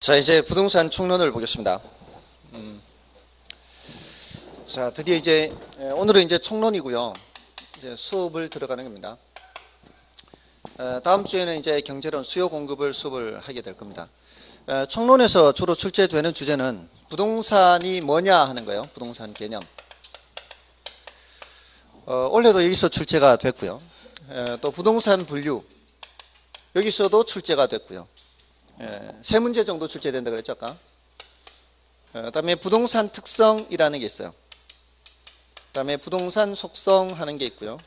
자, 이제 부동산 총론을 보겠습니다. 자, 드디어 이제 오늘은 이제 총론이고요. 이제 수업을 들어가는 겁니다. 다음 주에는 이제 경제론 수요 공급을 수업을 하게 될 겁니다. 총론에서 주로 출제되는 주제는 부동산이 뭐냐 하는 거예요. 부동산 개념. 올해도 여기서 출제가 됐고요. 또 부동산 분류 여기서도 출제가 됐고요. 세 문제 정도 출제된다 그랬죠 아까. 그다음에 부동산 특성이라는 게 있어요. 그다음에 부동산 속성 하는 게 있고요.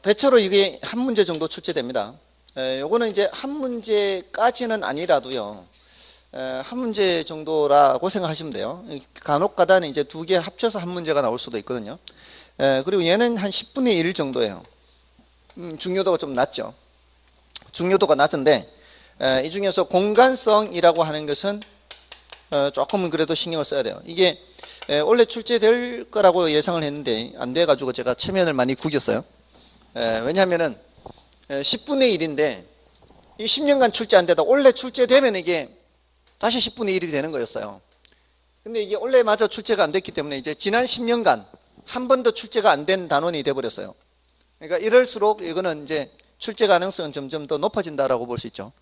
대체로 이게 한 문제 정도 출제됩니다. 요거는 이제 한 문제까지는 아니라도요. 한 문제 정도라고 생각하시면 돼요. 간혹가다는 이제 두 개 합쳐서 한 문제가 나올 수도 있거든요. 그리고 얘는 한 10분의 1 정도예요. 중요도가 좀 낮죠. 중요도가 낮은데 이 중에서 공간성이라고 하는 것은 조금은 그래도 신경을 써야 돼요. 이게 원래 출제될 거라고 예상을 했는데 안 돼가지고 제가 체면을 많이 구겼어요. 왜냐하면은 10분의 1인데 이 10년간 출제 안 되다 원래 출제되면 이게 다시 10분의 1이 되는 거였어요. 근데 이게 원래 마저 출제가 안 됐기 때문에 이제 지난 10년간 한 번도 출제가 안 된 단원이 돼버렸어요. 그러니까 이럴수록 이거는 이제 출제 가능성은 점점 더 높아진다라고 볼 수 있죠.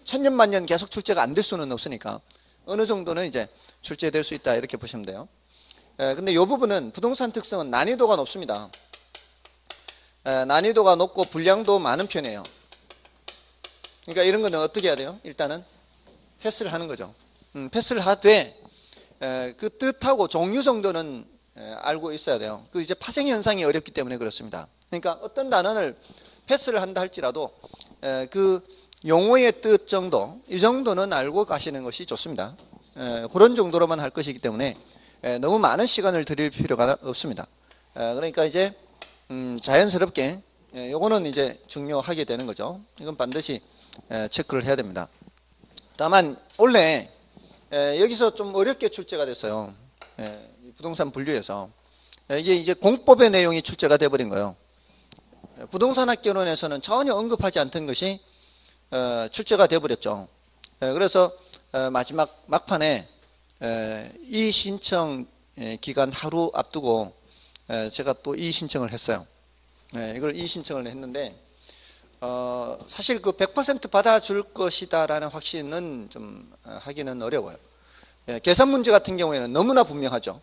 천년 만년 계속 출제가 안 될 수는 없으니까 어느 정도는 이제 출제될 수 있다 이렇게 보시면 돼요. 근데 이 부분은 부동산 특성은 난이도가 높습니다. 난이도가 높고 분량도 많은 편이에요. 그러니까 이런 거는 어떻게 해야 돼요? 일단은 패스를 하는 거죠. 패스를 하되 그 뜻하고 종류 정도는 알고 있어야 돼요. 그 이제 파생 현상이 어렵기 때문에 그렇습니다. 그러니까 어떤 단어를 패스를 한다 할지라도 그 용어의 뜻 정도 이 정도는 알고 가시는 것이 좋습니다. 그런 정도로만 할 것이기 때문에 너무 많은 시간을 들일 필요가 없습니다. 그러니까 이제 자연스럽게 요거는 이제 중요하게 되는 거죠. 이건 반드시 체크를 해야 됩니다. 다만 원래 여기서 좀 어렵게 출제가 됐어요. 부동산 분류에서 이게 이제 공법의 내용이 출제가 돼버린 거예요. 부동산학개론에서는 전혀 언급하지 않던 것이 출제가 돼버렸죠. 그래서 마지막 막판에 이 신청 기간 하루 앞두고 제가 또 이 신청을 했어요. 이걸 이 신청을 했는데 사실 그 100% 받아줄 것이다라는 확신은 좀 하기는 어려워요. 계산 문제 같은 경우에는 너무나 분명하죠.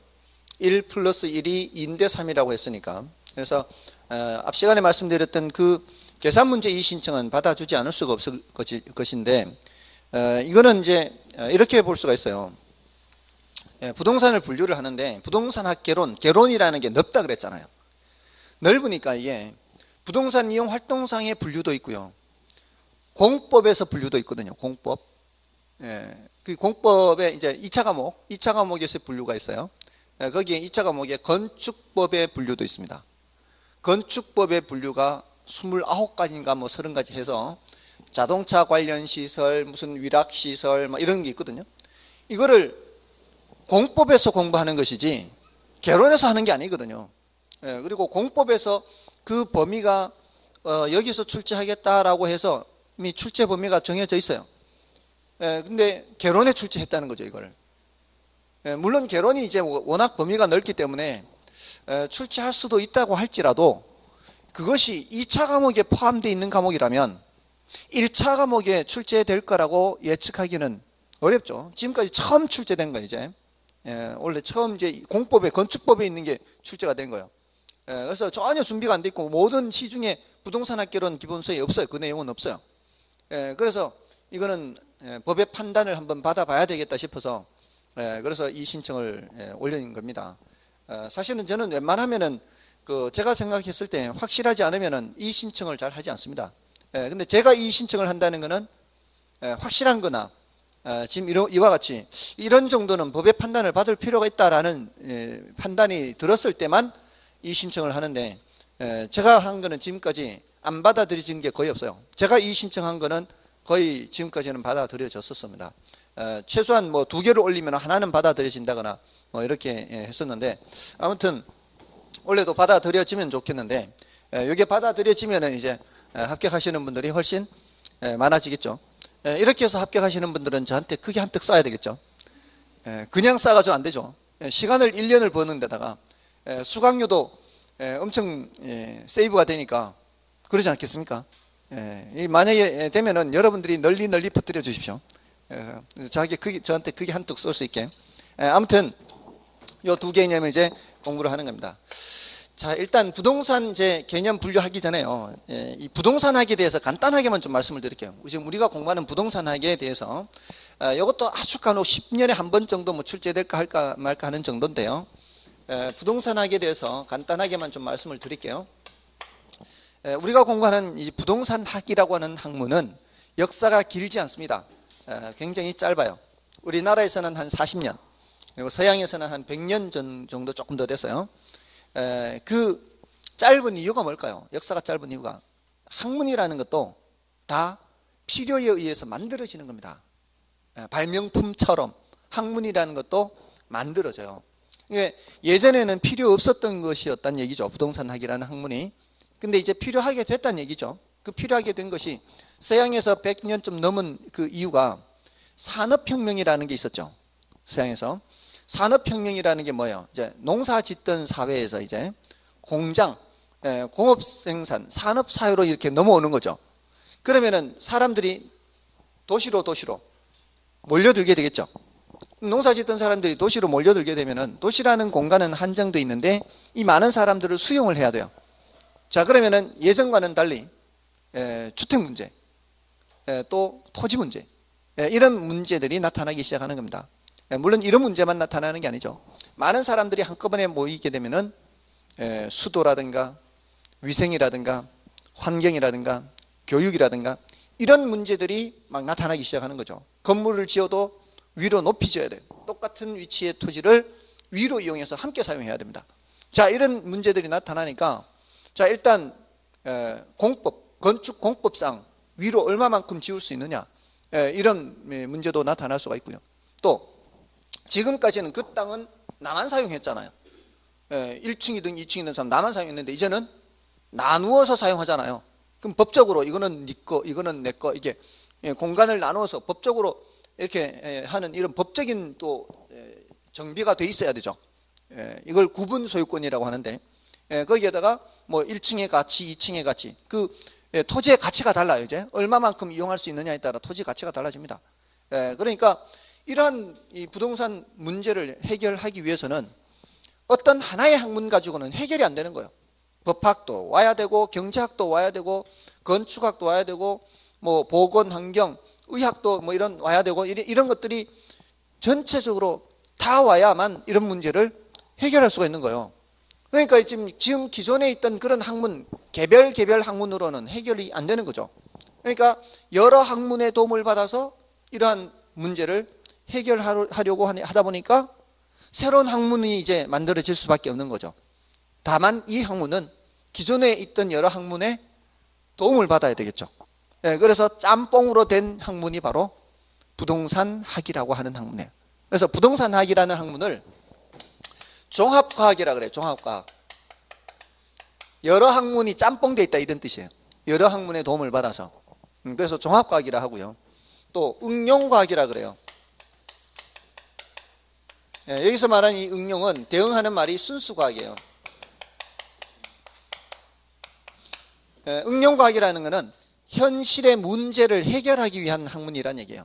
1 플러스 1이 2인데 3이라고 했으니까. 그래서 앞 시간에 말씀드렸던 그 계산 문제 이 신청은 받아주지 않을 수가 없을 것인데 이거는 이제 이렇게 볼 수가 있어요. 부동산을 분류를 하는데 부동산학개론, 개론이라는 게 넓다 그랬잖아요. 넓으니까 이게 부동산 이용 활동상의 분류도 있고요. 공법에서 분류도 있거든요. 공법. 그 공법에 이제 2차 과목에서 분류가 있어요. 거기에 2차 과목에 건축법의 분류도 있습니다. 건축법의 분류가 29가지인가 뭐 30가지 해서 자동차 관련 시설, 무슨 위락 시설 뭐 이런 게 있거든요. 이거를 공법에서 공부하는 것이지 개론에서 하는 게 아니거든요. 그리고 공법에서 그 범위가 여기서 출제하겠다라고 해서 이미 출제 범위가 정해져 있어요. 근데 개론에 출제했다는 거죠, 이걸. 물론 개론이 이제 워낙 범위가 넓기 때문에 출제할 수도 있다고 할지라도 그것이 2차 과목에 포함되어 있는 과목이라면 1차 과목에 출제될 거라고 예측하기는 어렵죠. 지금까지 처음 출제된 거예요, 이제. 원래 처음 이제 공법에, 건축법에 있는 게 출제가 된 거예요. 그래서 전혀 준비가 안 돼 있고 모든 시중에 부동산학개론 기본서에 없어요. 그 내용은 없어요. 그래서 이거는 법의 판단을 한번 받아봐야 되겠다 싶어서 그래서 이 신청을 올린 겁니다. 사실은 저는 웬만하면은 그 제가 생각했을 때 확실하지 않으면은 이 신청을 잘 하지 않습니다. 근데 제가 이 신청을 한다는 거는 확실한 거나 지금 이와 같이 이런 정도는 법의 판단을 받을 필요가 있다라는 판단이 들었을 때만 이 신청을 하는데 제가 한 거는 지금까지 안 받아들여진 게 거의 없어요. 제가 이 신청한 거는 거의 지금까지는 받아들여졌었습니다. 최소한 뭐 2개를 올리면 하나는 받아들여진다거나 뭐 이렇게 했었는데 아무튼 원래도 받아들여지면 좋겠는데 이게 받아들여지면은 이제 합격하시는 분들이 훨씬 많아지겠죠. 이렇게 해서 합격하시는 분들은 저한테 크게 한턱 쏴야 되겠죠. 그냥 쏴가지고 안 되죠. 시간을 1년을 버는 데다가 수강료도 엄청 세이브가 되니까 그러지 않겠습니까? 만약에 되면은 여러분들이 널리 퍼뜨려 주십시오. 저한테 크게 한턱 쏠 수 있게. 아무튼 요 두 개념을 이제 공부를 하는 겁니다. 자, 일단 부동산 이제 개념 분류하기 전에요. 이 부동산학에 대해서 간단하게만 좀 말씀을 드릴게요. 지금 우리가 공부하는 부동산학에 대해서 이것도 아주 간혹 10년에 한 번 정도 뭐 출제될까 할까 말까 하는 정도인데요. 부동산학에 대해서 간단하게만 좀 말씀을 드릴게요. 우리가 공부하는 이 부동산학이라고 하는 학문은 역사가 길지 않습니다. 굉장히 짧아요. 우리나라에서는 한 40년, 그리고 서양에서는 한 100년 전 정도 조금 더 됐어요. 그 짧은 이유가 뭘까요? 역사가 짧은 이유가 학문이라는 것도 다 필요에 의해서 만들어지는 겁니다. 발명품처럼 학문이라는 것도 만들어져요. 예전에는 필요 없었던 것이었다는 얘기죠. 부동산학이라는 학문이. 근데 이제 필요하게 됐다는 얘기죠. 그 필요하게 된 것이 서양에서 100년 좀 넘은 그 이유가 산업혁명이라는 게 있었죠. 서양에서. 산업혁명이라는 게 뭐예요? 이제 농사 짓던 사회에서 이제 공장, 공업생산, 산업사회로 이렇게 넘어오는 거죠. 그러면은 사람들이 도시로 몰려들게 되겠죠. 농사 짓던 사람들이 도시로 몰려들게 되면은 도시라는 공간은 한정되어 있는데 이 많은 사람들을 수용을 해야 돼요. 자, 그러면은 예전과는 달리 주택 문제, 또 토지 문제, 이런 문제들이 나타나기 시작하는 겁니다. 물론 이런 문제만 나타나는 게 아니죠. 많은 사람들이 한꺼번에 모이게 되면은 수도라든가 위생이라든가 환경이라든가 교육이라든가 이런 문제들이 막 나타나기 시작하는 거죠. 건물을 지어도 위로 높이 지어야 돼요. 똑같은 위치의 토지를 위로 이용해서 함께 사용해야 됩니다. 자, 이런 문제들이 나타나니까 자, 일단 건축 공법상 위로 얼마만큼 지을 수 있느냐, 이런 문제도 나타날 수가 있고요. 또 지금까지는 그 땅은 나만 사용했잖아요. 1층이든 2층이든 사람 나만 사용했는데 이제는 나누어서 사용하잖아요. 그럼 법적으로 이거는 네 거, 이거는 내 거, 이게 공간을 나누어서 법적으로 이렇게 하는 이런 법적인 또 정비가 돼 있어야 되죠. 이걸 구분 소유권이라고 하는데, 거기에다가 뭐 1층의 가치, 2층의 가치, 그 토지의 가치가 달라요. 이제 얼마만큼 이용할 수 있느냐에 따라 토지 가치가 달라집니다. 그러니까 이러한 이 부동산 문제를 해결하기 위해서는 어떤 하나의 학문 가지고는 해결이 안 되는 거예요. 법학도 와야 되고 경제학도 와야 되고 건축학도 와야 되고 뭐 보건 환경 의학도 뭐 이런 와야 되고 이런 것들이 전체적으로 다 와야만 이런 문제를 해결할 수가 있는 거예요. 그러니까 지금 기존에 있던 그런 학문 개별 학문으로는 해결이 안 되는 거죠. 그러니까 여러 학문의 도움을 받아서 이러한 문제를 해결하려고 하다 보니까 새로운 학문이 이제 만들어질 수밖에 없는 거죠. 다만 이 학문은 기존에 있던 여러 학문의 도움을 받아야 되겠죠. 그래서 짬뽕으로 된 학문이 바로 부동산학이라고 하는 학문이에요. 그래서 부동산학이라는 학문을 종합과학이라 그래요. 종합과학. 여러 학문이 짬뽕돼 있다 이런 뜻이에요. 여러 학문의 도움을 받아서. 그래서 종합과학이라 하고요. 또 응용과학이라 그래요. 여기서 말하는 이 응용은 대응하는 말이 순수과학이에요. 응용과학이라는 것은 현실의 문제를 해결하기 위한 학문이란 얘기예요.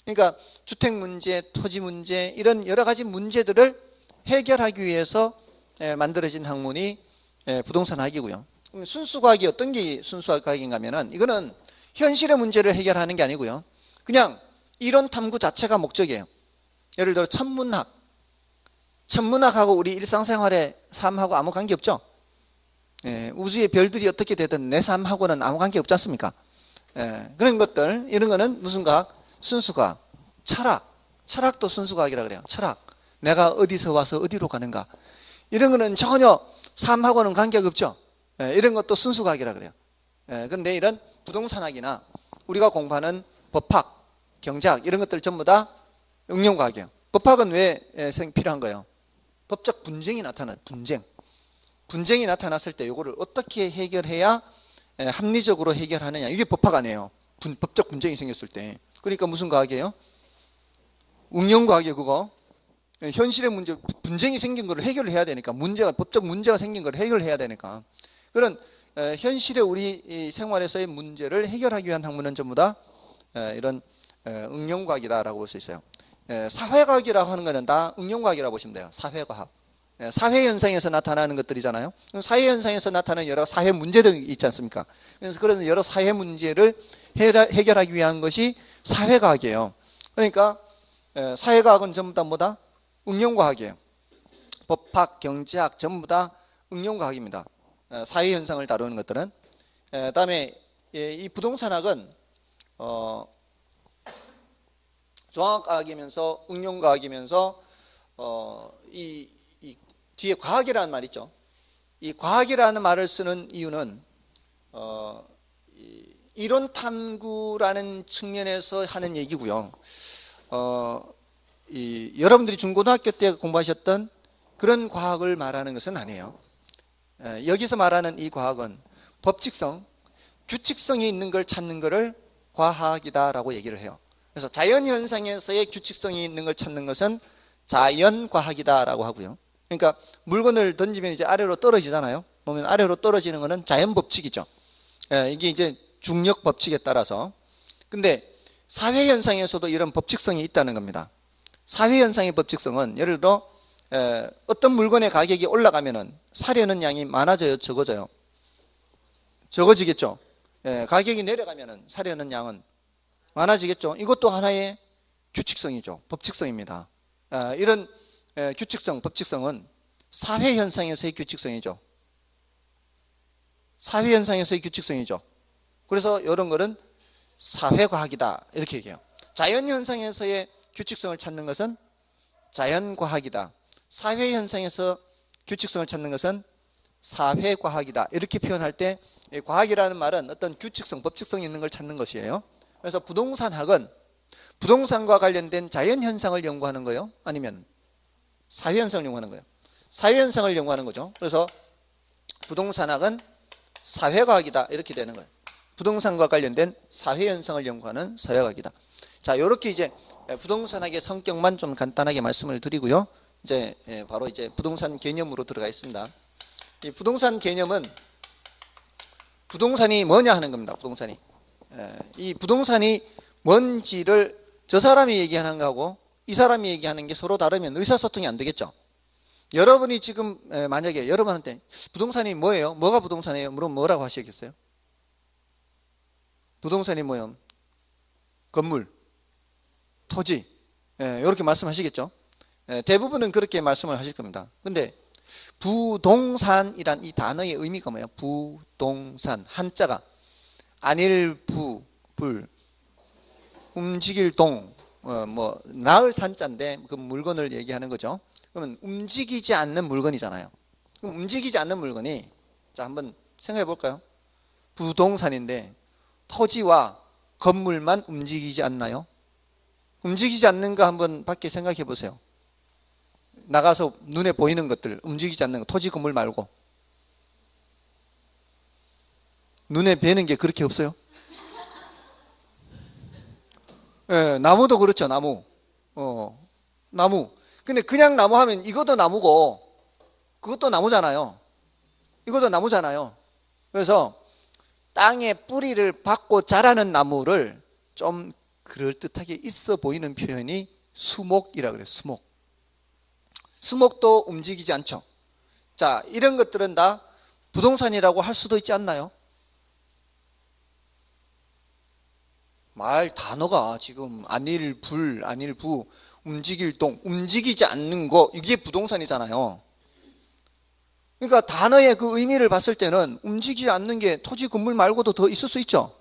그러니까 주택 문제, 토지 문제 이런 여러 가지 문제들을 해결하기 위해서 만들어진 학문이 부동산학이고요. 순수과학이 어떤 게 순수과학인가 하면은 이거는 현실의 문제를 해결하는 게 아니고요. 그냥 이론 탐구 자체가 목적이에요. 예를 들어 천문학하고 우리 일상생활의 삶하고 아무 관계 없죠. 우주의 별들이 어떻게 되든 내 삶하고는 아무 관계 없지 않습니까? 그런 것들, 이런 거는 무슨 과학? 순수과학. 철학도 순수과학이라 그래요. 철학. 내가 어디서 와서 어디로 가는가. 이런 거는 전혀 삶하고는 관계가 없죠. 이런 것도 순수과학이라 그래요. 그런데 이런 부동산학이나 우리가 공부하는 법학, 경제학 이런 것들 전부 다 응용과학이에요. 법학은 왜 필요한 거예요? 법적 분쟁이 나타나요. 분쟁이 나타났을 때 이거를 어떻게 해결해야 합리적으로 해결하느냐. 이게 법학아니에요. 법적 분쟁이 생겼을 때. 그러니까 무슨 과학이에요? 응용과학이에요. 그거. 현실의 문제, 분쟁이 생긴 거를 해결을 해야 되니까, 법적 문제가 생긴 걸 해결해야 되니까. 그런 현실의 우리 이 생활에서의 문제를 해결하기 위한 학문은 전부 다 이런 응용과학이다라고 볼 수 있어요. 사회과학이라고 하는 거는 다 응용과학이라고 보시면 돼요. 사회과학. 사회현상에서 나타나는 것들이잖아요. 사회현상에서 나타나는 여러 사회 문제들이 있지 않습니까? 그래서 그런 여러 사회 문제를 해결하기 위한 것이 사회과학이에요. 그러니까 사회과학은 전부 다 뭐다? 응용과학이에요. 법학, 경제학 전부 다 응용과학입니다. 사회현상을 다루는 것들은. 다음에 이 부동산학은 종합과학이면서 응용과학이면서 이 뒤에 과학이라는 말 있죠. 이 과학이라는 말을 쓰는 이유는 이론 탐구라는 측면에서 하는 얘기고요. 여러분들이 중고등학교 때 공부하셨던 그런 과학을 말하는 것은 아니에요. 여기서 말하는 이 과학은 법칙성, 규칙성이 있는 걸 찾는 것을 과학이다라고 얘기를 해요. 그래서 자연현상에서의 규칙성이 있는 걸 찾는 것은 자연과학이다라고 하고요. 그러니까 물건을 던지면 이제 아래로 떨어지잖아요. 보면 아래로 떨어지는 것은 자연법칙이죠. 이게 이제 중력 법칙에 따라서. 근데 사회현상에서도 이런 법칙성이 있다는 겁니다. 사회현상의 법칙성은 예를 들어 어떤 물건의 가격이 올라가면은 사려는 양이 많아져요, 적어져요? 적어지겠죠. 가격이 내려가면은 사려는 양은 많아지겠죠. 이것도 하나의 규칙성이죠. 법칙성입니다. 이런 규칙성, 법칙성은 사회현상에서의 규칙성이죠. 사회현상에서의 규칙성이죠. 그래서 이런 거는 사회과학이다 이렇게 얘기해요. 자연현상에서의 규칙성을 찾는 것은 자연과학이다. 사회현상에서 규칙성을 찾는 것은 사회과학이다. 이렇게 표현할 때 과학이라는 말은 어떤 규칙성, 법칙성이 있는 걸 찾는 것이에요. 그래서 부동산학은 부동산과 관련된 자연현상을 연구하는 거예요? 아니면 사회현상을 연구하는 거예요? 사회현상을 연구하는 거죠. 그래서 부동산학은 사회과학이다 이렇게 되는 거예요. 부동산과 관련된 사회현상을 연구하는 사회과학이다. 자, 이렇게 이제 부동산학의 성격만 좀 간단하게 말씀을 드리고요. 이제 바로 이제 부동산 개념으로 들어가겠습니다. 이 부동산 개념은 부동산이 뭐냐 하는 겁니다. 부동산이. 이 부동산이 뭔지를 저 사람이 얘기하는 거하고 이 사람이 얘기하는 게 서로 다르면 의사소통이 안 되겠죠. 여러분이 지금 만약에 여러분한테 부동산이 뭐예요? 뭐가 부동산이에요? 물으면 뭐라고 하시겠어요? 부동산이 뭐예요? 건물, 토지, 이렇게 말씀하시겠죠. 대부분은 그렇게 말씀을 하실 겁니다. 근데 부동산이란 이 단어의 의미가 뭐예요? 부동산, 한자가 안일부, 불, 움직일 동, 나을 산자인데 그 물건을 얘기하는 거죠. 그러면 움직이지 않는 물건이잖아요. 그럼 움직이지 않는 물건이, 자, 한번 생각해 볼까요? 부동산인데 토지와 건물만 움직이지 않나요? 움직이지 않는 거 한번 밖에 생각해 보세요. 나가서 눈에 보이는 것들, 움직이지 않는 거, 토지 건물 말고 눈에 뵈는 게 그렇게 없어요? 나무도 그렇죠. 나무. 나무. 근데 그냥 나무 하면 이것도 나무고 그것도 나무잖아요. 이것도 나무잖아요. 그래서 땅에 뿌리를 박고 자라는 나무를 좀 그럴듯하게 있어 보이는 표현이 수목이라 그래요. 수목. 수목도 움직이지 않죠. 자, 이런 것들은 다 부동산이라고 할 수도 있지 않나요? 말 단어가 지금 안일불, 안일부, 움직일동, 움직이지 않는 거, 이게 부동산이잖아요. 그러니까 단어의 그 의미를 봤을 때는 움직이지 않는 게 토지 건물 말고도 더 있을 수 있죠.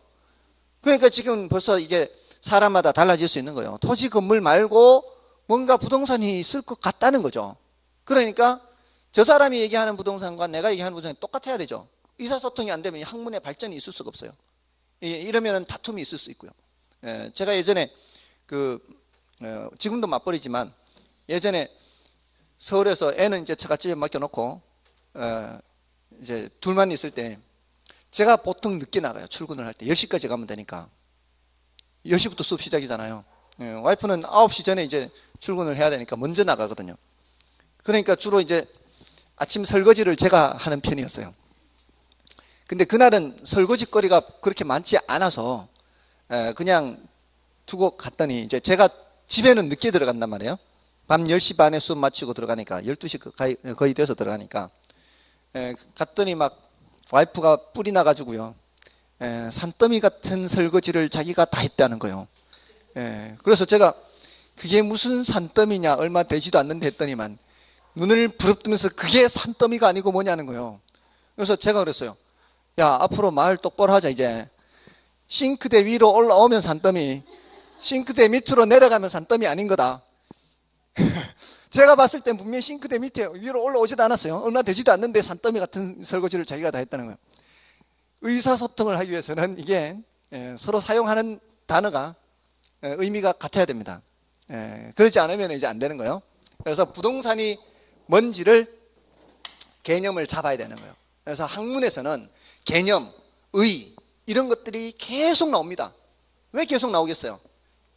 그러니까 지금 벌써 이게 사람마다 달라질 수 있는 거예요. 토지 건물 말고 뭔가 부동산이 있을 것 같다는 거죠. 그러니까 저 사람이 얘기하는 부동산과 내가 얘기하는 부동산이 똑같아야 되죠. 의사소통이 안 되면 학문의 발전이 있을 수가 없어요. 이러면 다툼이 있을 수 있고요. 제가 예전에 지금도 맞벌이지만 예전에 서울에서 애는 이제 제가 집에 맡겨놓고 이제 둘만 있을 때 제가 보통 늦게 나가요. 출근을 할 때 10시까지 가면 되니까. 10시부터 수업 시작이잖아요. 와이프는 9시 전에 이제 출근을 해야 되니까 먼저 나가거든요. 그러니까 주로 이제 아침 설거지를 제가 하는 편이었어요. 근데 그날은 설거지 거리가 그렇게 많지 않아서 그냥 두고 갔더니 이제 제가 집에는 늦게 들어간단 말이에요. 밤 10시 반에 수업 마치고 들어가니까 12시 거의 돼서 들어가니까 갔더니 막 와이프가 뿔이 나가지고요. 산더미 같은 설거지를 자기가 다 했다는 거예요. 그래서 제가 그게 무슨 산더미냐, 얼마 되지도 않는데 했더니만 눈을 부릅뜨면서 그게 산더미가 아니고 뭐냐는 거예요. 그래서 제가 그랬어요. 야, 앞으로 말 똑바로 하자. 이제 싱크대 위로 올라오면 산더미, 싱크대 밑으로 내려가면 산더미 아닌 거다. 제가 봤을 땐 분명히 싱크대 밑에 위로 올라오지도 않았어요. 얼마 되지도 않는데 산더미 같은 설거지를 자기가 다 했다는 거예요. 의사소통을 하기 위해서는 이게 서로 사용하는 단어가 의미가 같아야 됩니다. 그렇지 않으면 이제 안 되는 거예요. 그래서 부동산이 뭔지를 개념을 잡아야 되는 거예요. 그래서 학문에서는 개념, 의 이런 것들이 계속 나옵니다. 왜 계속 나오겠어요?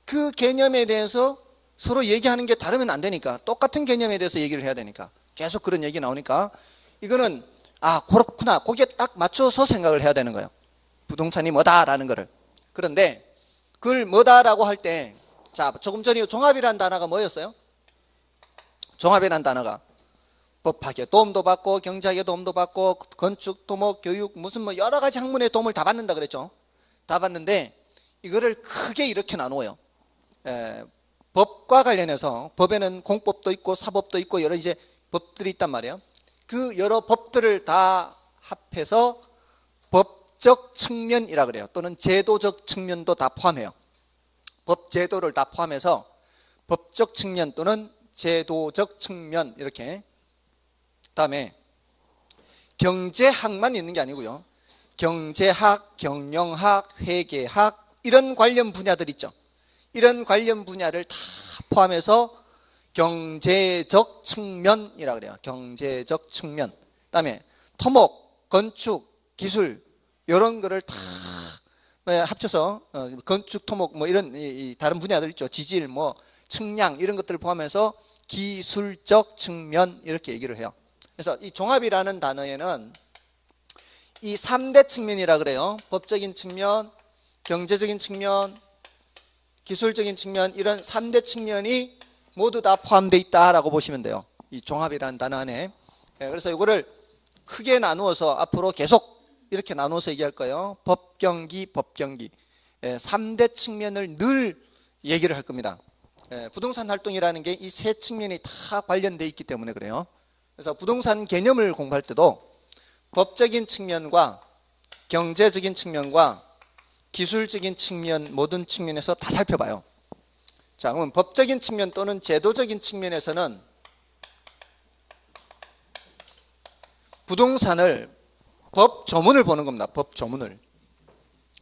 그 개념에 대해서 서로 얘기하는 게 다르면 안 되니까, 똑같은 개념에 대해서 얘기를 해야 되니까 계속 그런 얘기 나오니까 이거는 그렇구나, 거기에 딱 맞춰서 생각을 해야 되는 거예요. 부동산이 뭐다라는 거를. 그런데 그걸 뭐다라고 할 때, 자, 조금 전에 종합이라는 단어가 뭐였어요? 종합이라는 단어가 법학에 도움도 받고 경제학에 도움도 받고 건축, 토목, 교육 무슨 뭐 여러 가지 학문의 도움을 다 받는다 그랬죠. 다 받는데 이거를 크게 이렇게 나누어요. 법과 관련해서 법에는 공법도 있고 사법도 있고 여러 이제 법들이 있단 말이에요. 그 여러 법들을 다 합해서 법적 측면이라 그래요. 또는 제도적 측면도 다 포함해요. 법 제도를 다 포함해서 법적 측면 또는 제도적 측면 이렇게. 그다음에 경제학만 있는 게 아니고요. 경제학, 경영학, 회계학 이런 관련 분야들 있죠. 이런 관련 분야를 다 포함해서 경제적 측면이라 그래요. 경제적 측면. 그다음에 토목, 건축, 기술 이런 거를 다 합쳐서 건축, 토목 뭐 이런 다른 분야들 있죠. 지질, 뭐 측량 이런 것들을 포함해서 기술적 측면 이렇게 얘기를 해요. 그래서 이 종합이라는 단어에는 이 3대 측면이라 그래요. 법적인 측면, 경제적인 측면, 기술적인 측면 이런 3대 측면이 모두 다 포함되어 있다라고 보시면 돼요. 이 종합이라는 단어 안에. 그래서 이거를 크게 나누어서 앞으로 계속 이렇게 나누어서 얘기할 거예요. 법경기, 법경기. 3대 측면을 늘 얘기를 할 겁니다. 부동산 활동이라는 게 이 세 측면이 다 관련되어 있기 때문에 그래요. 그래서 부동산 개념을 공부할 때도 법적인 측면과 경제적인 측면과 기술적인 측면 모든 측면에서 다 살펴봐요. 자, 그러면 법적인 측면 또는 제도적인 측면에서는 부동산을 법조문을 보는 겁니다. 법조문을.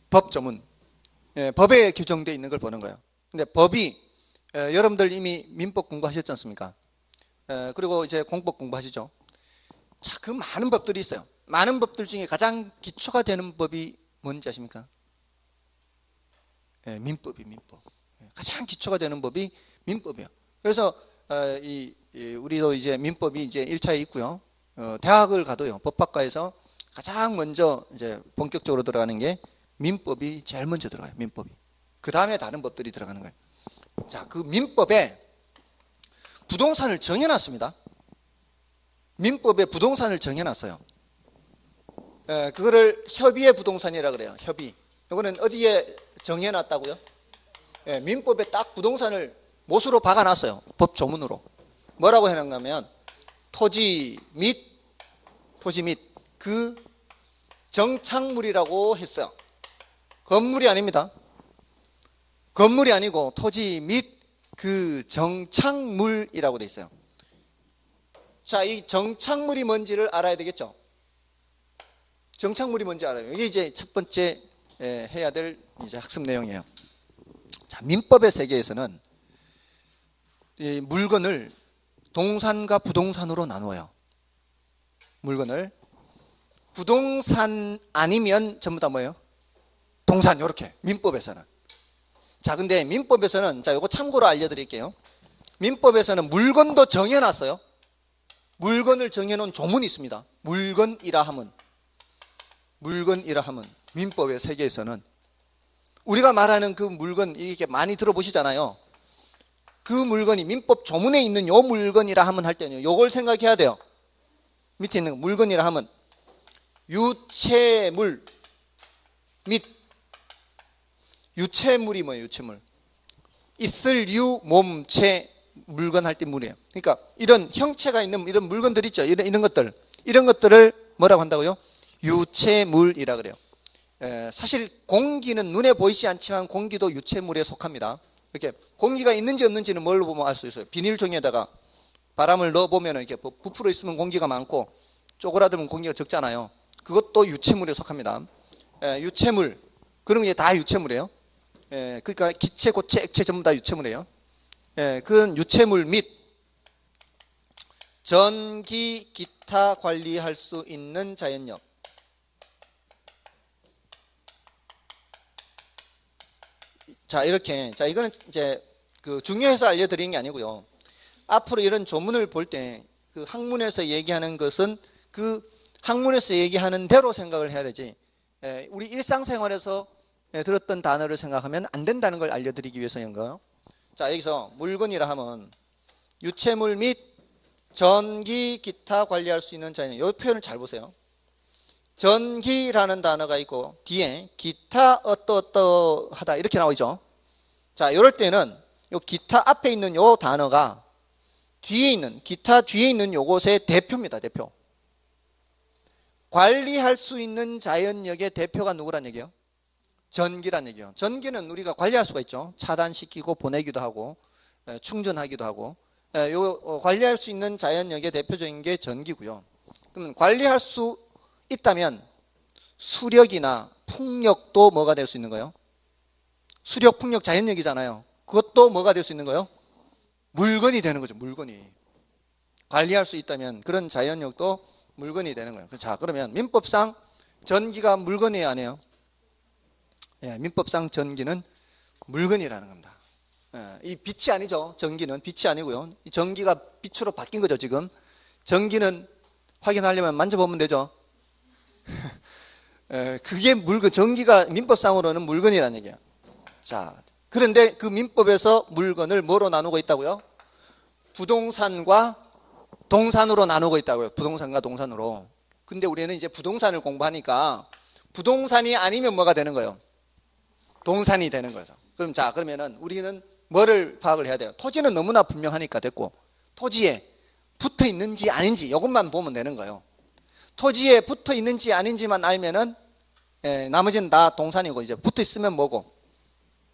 법조문. 법에 규정되어 있는 걸 보는 거예요. 근데 법이 여러분들 이미 민법 공부하셨지 않습니까? 그리고 이제 공법 공부하시죠. 자, 그 많은 법들이 있어요. 많은 법들 중에 가장 기초가 되는 법이 뭔지 아십니까? 민법이 민법. 가장 기초가 되는 법이 민법이에요. 그래서 우리도 이제 민법이 이제 1차에 있고요. 대학을 가도요. 법학과에서 가장 먼저 이제 본격적으로 들어가는 게 민법이 제일 먼저 들어가요. 민법이. 그 다음에 다른 법들이 들어가는 거예요. 자, 그 민법에 부동산을 정해놨습니다. 민법에 부동산을 정해놨어요. 그거를 협의의 부동산이라 그래요. 협의. 이거는 어디에 정해놨다고요? 민법에 딱 부동산을 못으로 박아놨어요. 법 조문으로. 뭐라고 해놨냐면 토지 및 그 정착물이라고 했어요. 건물이 아닙니다. 건물이 아니고 토지 및 그 정착물이라고 돼 있어요. 자, 이 정착물이 뭔지를 알아야 되겠죠. 정착물이 뭔지 알아요. 이게 이제 첫 번째 해야 될 이제 학습 내용이에요. 자, 민법의 세계에서는 이 물건을 동산과 부동산으로 나누어요. 물건을 부동산 아니면 전부 다 뭐예요? 동산. 요렇게 민법에서는. 자, 근데 민법에서는, 자, 요거 참고로 알려드릴게요. 민법에서는 물건도 정해놨어요. 물건을 정해놓은 조문이 있습니다. 물건이라 함은 민법의 세계에서는 우리가 말하는 그 물건, 이게 많이 들어보시잖아요. 그 물건이 민법 조문에 있는 요 물건이라 하면 할 때는 요걸 생각해야 돼요. 밑에 있는 물건이라 하면 유체물 및, 유체물이 뭐예요? 유체물. 있을 유, 몸체, 물건 할 때 물이에요. 그러니까 이런 형체가 있는 이런 물건들 있죠. 이런 것들을 뭐라고 한다고요? 유체물이라 그래요. 사실 공기는 눈에 보이지 않지만 공기도 유체물에 속합니다. 이렇게 공기가 있는지 없는지는 뭘로 보면 알 수 있어요? 비닐종이에다가 바람을 넣어보면 이렇게 부풀어 있으면 공기가 많고 쪼그라들면 공기가 적잖아요. 그것도 유체물에 속합니다. 유체물, 그런 게 다 유체물이에요. 그러니까 기체, 고체, 액체 전부 다 유체물이에요. 그런 유체물 및 전기, 기타 관리할 수 있는 자연력. 자, 이렇게. 자, 이거는 이제 그 중요해서 알려드리는 게 아니고요. 앞으로 이런 조문을 볼 때 그 학문에서 얘기하는 것은 그 학문에서 얘기하는 대로 생각을 해야 되지, 우리 일상생활에서 들었던 단어를 생각하면 안 된다는 걸 알려드리기 위해서인 거예요. 자, 여기서 물건이라 하면 유체물 및 전기, 기타 관리할 수 있는 자연. 이 표현을 잘 보세요. 전기라는 단어가 있고 뒤에 기타 어떠하다 이렇게 나오죠. 자, 이럴 때는 요 기타 앞에 있는 요 단어가 뒤에 있는, 기타 뒤에 있는 요것의 대표입니다. 대표. 관리할 수 있는 자연력의 대표가 누구란 얘기예요? 전기란 얘기예요. 전기는 우리가 관리할 수가 있죠. 차단시키고 보내기도 하고 충전하기도 하고, 관리할 수 있는 자연력의 대표적인 게 전기고요. 그럼 관리할 수 있다면 수력이나 풍력도 뭐가 될 수 있는 거예요? 수력, 풍력, 자연력이잖아요. 그것도 뭐가 될 수 있는 거예요? 물건이 되는 거죠. 물건이. 관리할 수 있다면 그런 자연력도 물건이 되는 거예요. 자, 그러면 민법상 전기가 물건이에요, 아니에요? 민법상 전기는 물건이라는 겁니다. 이 빛이 아니죠. 전기는 빛이 아니고요. 이 전기가 빛으로 바뀐 거죠. 지금 전기는 확인하려면 만져보면 되죠. 그게 물건, 전기가 민법상으로는 물건이라는 얘기예요. 자, 그런데 그 민법에서 물건을 뭐로 나누고 있다고요? 부동산과 동산으로 나누고 있다고요. 부동산과 동산으로. 근데 우리는 이제 부동산을 공부하니까 부동산이 아니면 뭐가 되는 거예요? 동산이 되는 거죠. 그럼 자, 그러면은 우리는 뭐를 파악을 해야 돼요? 토지는 너무나 분명하니까 됐고, 토지에 붙어 있는지 아닌지 이것만 보면 되는 거예요. 토지에 붙어 있는지 아닌지만 알면은 나머지는 다 동산이고, 이제 붙어 있으면 뭐고?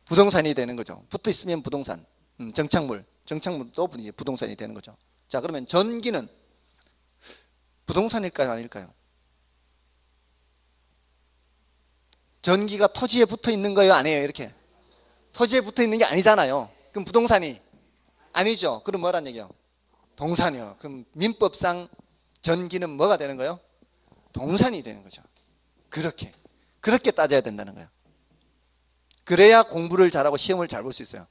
부동산이 되는 거죠. 붙어 있으면 부동산. 정착물도 이제 부동산이 되는 거죠. 자, 그러면 전기는 부동산일까요, 아닐까요? 전기가 토지에 붙어 있는 거예요, 아니에요? 이렇게 토지에 붙어 있는 게 아니잖아요. 그럼 부동산이 아니죠. 그럼 뭐란 얘기예요? 동산이요. 그럼 민법상 전기는 뭐가 되는 거예요? 동산이 되는 거죠. 그렇게 따져야 된다는 거예요. 그래야 공부를 잘하고 시험을 잘 볼 수 있어요.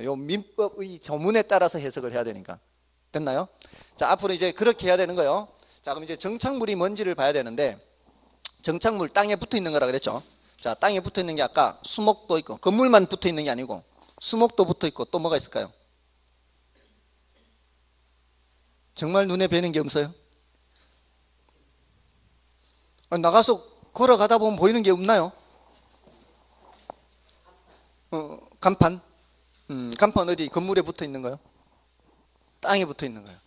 요 민법의 조문에 따라서 해석을 해야 되니까. 됐나요? 자, 앞으로 이제 그렇게 해야 되는 거예요. 자, 그럼 이제 정착물이 뭔지를 봐야 되는데, 정착물 땅에 붙어 있는 거라 그랬죠. 자, 땅에 붙어 있는 게 아까 수목도 있고, 건물만 붙어 있는 게 아니고 수목도 붙어 있고, 또 뭐가 있을까요? 정말 눈에 뵈는 게 없어요? 나가서 걸어가다 보면 보이는 게 없나요? 간판. 간판 어디? 건물에 붙어 있는 거요? 땅에 붙어 있는 거예요.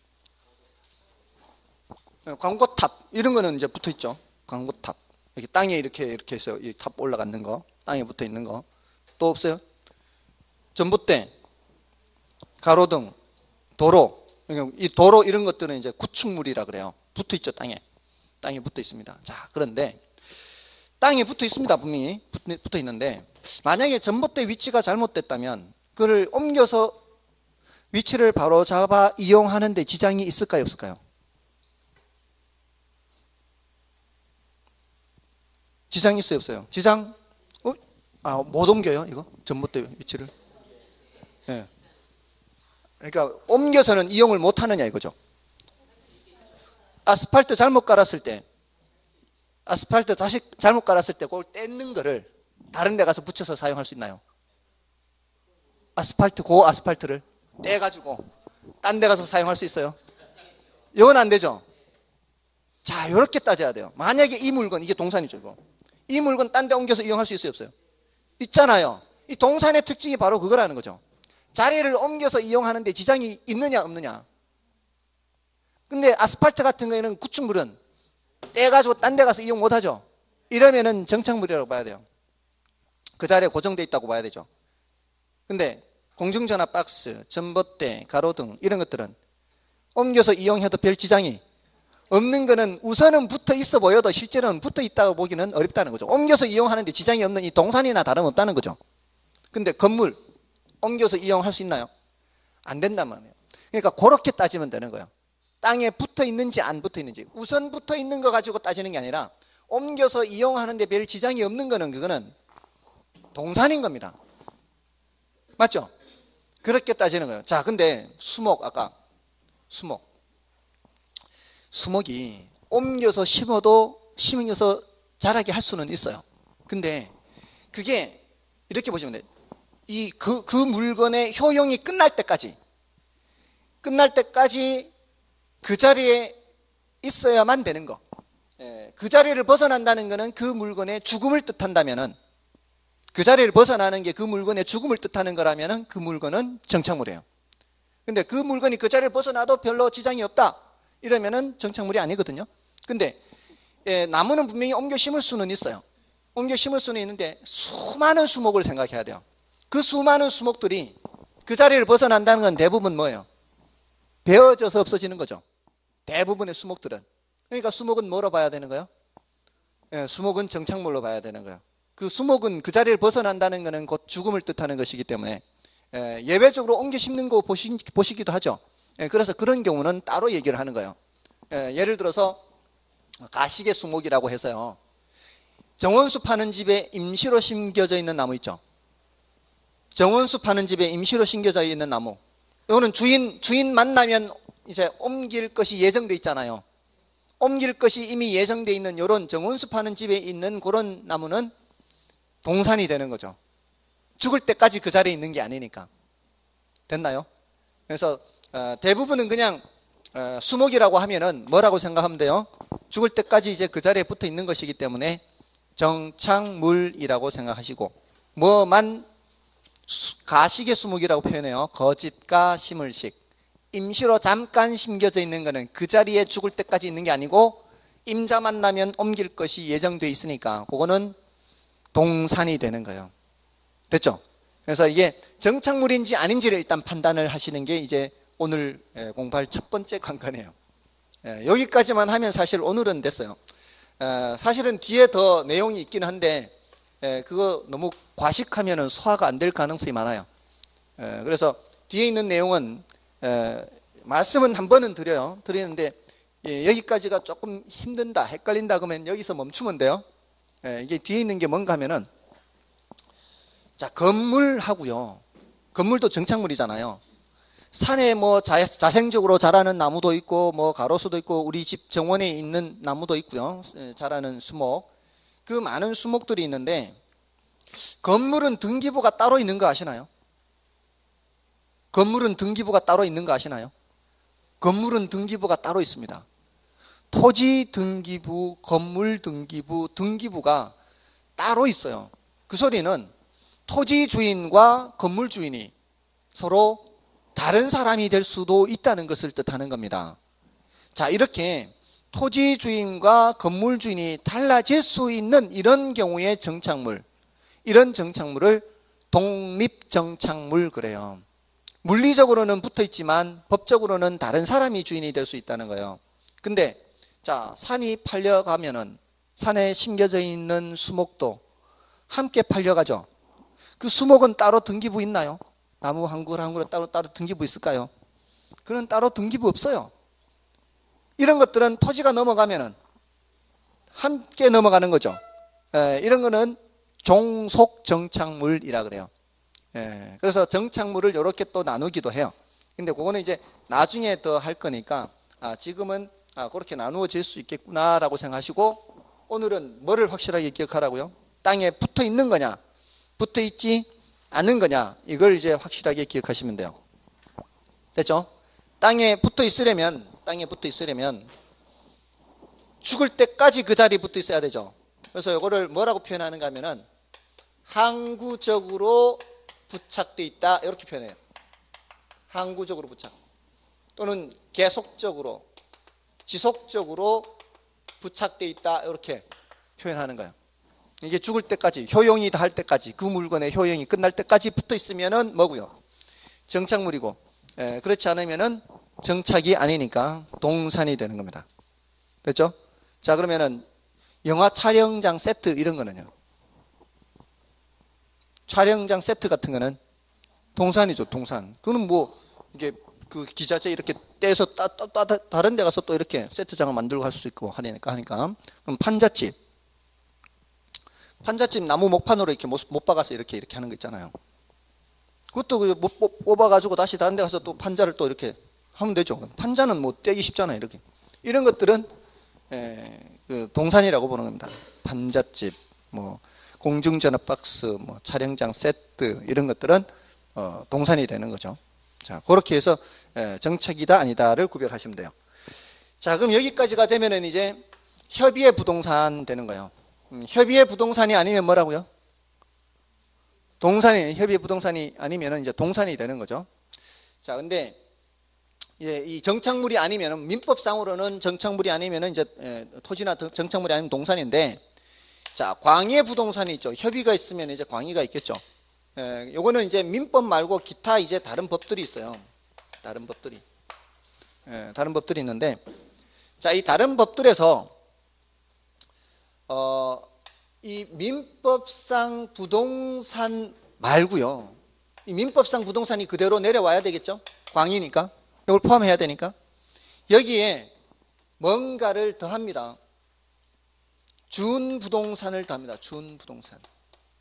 광고탑 이런 거는 이제 붙어 있죠. 광고탑. 이렇게 땅에 이렇게 해서 이 탑 올라가는 거, 땅에 붙어 있는 거. 또 없어요? 전봇대, 가로등, 도로. 이 도로 이런 것들은 이제 구축물이라 그래요. 붙어 있죠, 땅에 붙어 있습니다. 자, 그런데 땅에 붙어 있습니다. 분명히 붙어 있는데, 만약에 전봇대 위치가 잘못됐다면 그를 옮겨서 위치를 바로 잡아 이용하는 데 지장이 있을까요, 없을까요? 지장 있어요, 없어요? 지장, 못 옮겨요, 이거? 전봇대 위치를. 예. 그러니까 옮겨서는 이용을 못 하느냐 이거죠. 아스팔트 잘못 깔았을 때, 아스팔트 다시 잘못 깔았을 때 그걸 떼는 거를 다른 데 가서 붙여서 사용할 수 있나요? 아스팔트를 떼가지고 딴 데 가서 사용할 수 있어요? 이건 안 되죠. 자, 이렇게 따져야 돼요. 만약에 이 물건, 이게 동산이죠, 이거. 이 물건 딴 데 옮겨서 이용할 수 있어요, 없어요? 있잖아요. 이 동산의 특징이 바로 그거라는 거죠. 자리를 옮겨서 이용하는데 지장이 있느냐, 없느냐. 근데 아스팔트 같은 경우에는 구축물은 떼가지고 딴 데 가서 이용 못 하죠. 이러면은 정착물이라고 봐야 돼요. 그 자리에 고정되어 있다고 봐야 되죠. 근데 공중전화 박스, 전봇대, 가로등 이런 것들은 옮겨서 이용해도 별 지장이 없는 거는 우선은 붙어 있어 보여도 실제로는 붙어 있다고 보기는 어렵다는 거죠. 옮겨서 이용하는데 지장이 없는 이 동산이나 다름없다는 거죠. 근데 건물 옮겨서 이용할 수 있나요? 안 된단 말이에요. 그러니까 그렇게 따지면 되는 거예요. 땅에 붙어 있는지 안 붙어 있는지. 우선 붙어 있는 거 가지고 따지는 게 아니라 옮겨서 이용하는데 별 지장이 없는 거는 그거는 동산인 겁니다. 맞죠? 그렇게 따지는 거예요. 자, 근데 수목, 아까 수목이 옮겨서 심어서 자라게 할 수는 있어요. 근데 그게 이렇게 보시면 돼요. 그 물건의 효용이 끝날 때까지 그 자리에 있어야만 되는 거. 그 자리를 벗어난다는 거는 그 물건의 죽음을 뜻한다면은, 그 자리를 벗어나는 게 그 물건의 죽음을 뜻하는 거라면은 그 물건은 정착물이에요. 근데 그 물건이 그 자리를 벗어나도 별로 지장이 없다 이러면은 정착물이 아니거든요. 근데 나무는 분명히 옮겨 심을 수는 있어요. 옮겨 심을 수는 있는데 수많은 수목을 생각해야 돼요. 그 수많은 수목들이 그 자리를 벗어난다는 건 대부분 뭐예요? 베어져서 없어지는 거죠. 대부분의 수목들은. 그러니까 수목은 뭐로 봐야 되는 거예요? 수목은 정착물로 봐야 되는 거예요. 그 수목은 그 자리를 벗어난다는 것은 곧 죽음을 뜻하는 것이기 때문에 예외적으로 옮겨 심는 거 보시기도 하죠. 그래서 그런 경우는 따로 얘기를 하는 거예요. 예를 들어서 가시개 수목이라고 해서요. 정원수 파는 집에 임시로 심겨져 있는 나무 있죠. 정원수 파는 집에 임시로 심겨져 있는 나무. 이거는 주인 만나면 이제 옮길 것이 예정돼 있잖아요. 옮길 것이 이미 예정돼 있는 이런 정원수 파는 집에 있는 그런 나무는 동산이 되는 거죠. 죽을 때까지 그 자리에 있는 게 아니니까. 됐나요? 그래서 대부분은 그냥 수목이라고 하면은 뭐라고 생각하면 돼요? 죽을 때까지 이제 그 자리에 붙어 있는 것이기 때문에 정착물이라고 생각하시고, 뭐만 가시개 수목이라고 표현해요. 거짓가 심을식. 임시로 잠깐 심겨져 있는 거는 그 자리에 죽을 때까지 있는 게 아니고 임자 만나면 옮길 것이 예정돼 있으니까 그거는 동산이 되는 거예요. 됐죠? 그래서 이게 정착물인지 아닌지를 일단 판단을 하시는 게 이제 오늘 공부할 첫 번째 관건이에요. 여기까지만 하면 사실 오늘은 됐어요. 사실은 뒤에 더 내용이 있긴 한데 그거 너무 과식하면 소화가 안 될 가능성이 많아요. 그래서 뒤에 있는 내용은 말씀은 한 번은 드리는데 여기까지가 조금 힘든다, 헷갈린다 그러면 여기서 멈추면 돼요. 이게 뒤에 있는 게 뭔가 하면은, 자, 건물하고요. 건물도 정착물이잖아요. 산에 뭐 자생적으로 자라는 나무도 있고 뭐 가로수도 있고 우리 집 정원에 있는 나무도 있고요. 자라는 수목. 그 많은 수목들이 있는데 건물은 등기부가 따로 있는 거 아시나요? 건물은 등기부가 따로 있는 거 아시나요? 건물은 등기부가 따로 있습니다. 토지 등기부, 건물 등기부, 등기부가 따로 있어요. 그 소리는 토지 주인과 건물 주인이 서로 다른 사람이 될 수도 있다는 것을 뜻하는 겁니다. 자, 이렇게 토지 주인과 건물 주인이 달라질 수 있는 이런 경우의 정착물, 이런 정착물을 독립정착물 그래요. 물리적으로는 붙어 있지만 법적으로는 다른 사람이 주인이 될 수 있다는 거예요. 근데 자, 산이 팔려가면은 산에 심겨져 있는 수목도 함께 팔려가죠. 그 수목은 따로 등기부 있나요? 나무 한 그루 한 그루 따로 등기부 있을까요? 그런 따로 등기부 없어요. 이런 것들은 토지가 넘어가면은 함께 넘어가는 거죠. 이런 거는 종속정착물이라 그래요. 그래서 정착물을 이렇게 또 나누기도 해요. 근데 그거는 이제 나중에 더 할 거니까 지금은 그렇게 나누어질 수 있겠구나라고 생각하시고, 오늘은 뭐를 확실하게 기억하라고요? 땅에 붙어 있는 거냐, 붙어 있지 않는 거냐, 이걸 이제 확실하게 기억하시면 돼요. 됐죠? 땅에 붙어 있으려면 죽을 때까지 그 자리에 붙어 있어야 되죠. 그래서 이거를 뭐라고 표현하는가 하면은 항구적으로 부착되어 있다, 이렇게 표현해요. 항구적으로 부착, 또는 계속적으로, 지속적으로 부착되어 있다, 이렇게 표현하는 거예요. 이게 죽을 때까지, 효용이 다 할 때까지, 그 물건의 효용이 끝날 때까지 붙어 있으면은 뭐고요? 정착물이고, 그렇지 않으면은 정착이 아니니까 동산이 되는 겁니다. 됐죠? 자, 그러면은 영화 촬영장 세트 이런 거는요? 촬영장 세트 같은 거는 동산이죠, 동산. 그거는 뭐 이게 그 기자재 이렇게 떼서 다른 데 가서 또 이렇게 세트장을 만들고 할 수 있고 하니까. 그럼 판잣집 나무 목판으로 이렇게 못 박아서 이렇게 하는 거 있잖아요. 그것도 못 뽑아가지고 다시 다른 데 가서 또 판자를 또 이렇게 하면 되죠. 판자는 뭐 떼기 쉽잖아요, 이렇게. 이런 것들은 그 동산이라고 보는 겁니다. 판잣집, 뭐 공중전화 박스, 뭐 촬영장 세트, 이런 것들은 동산이 되는 거죠. 자, 그렇게 해서 정착이다 아니다를 구별하시면 돼요. 자, 그럼 여기까지가 되면은 이제 협의의 부동산 되는 거예요. 협의의 부동산이 아니면 뭐라고요? 협의의 부동산이 아니면은 이제 동산이 되는 거죠. 자, 근데 이 정착물이 아니면은, 민법상으로는 정착물이 아니면은 이제 토지나 정착물이 아니면 동산인데, 자, 광의의 부동산이 있죠. 협의가 있으면 이제 광의가 있겠죠. 요거는 이제 민법 말고 기타 이제 다른 법들이 있어요. 다른 법들이 있는데, 자, 이 다른 법들에서 이 민법상 부동산 말고요, 이 민법상 부동산이 그대로 내려와야 되겠죠. 광의니까 이걸 포함해야 되니까 여기에 뭔가를 더합니다. 준부동산을 더합니다. 준부동산.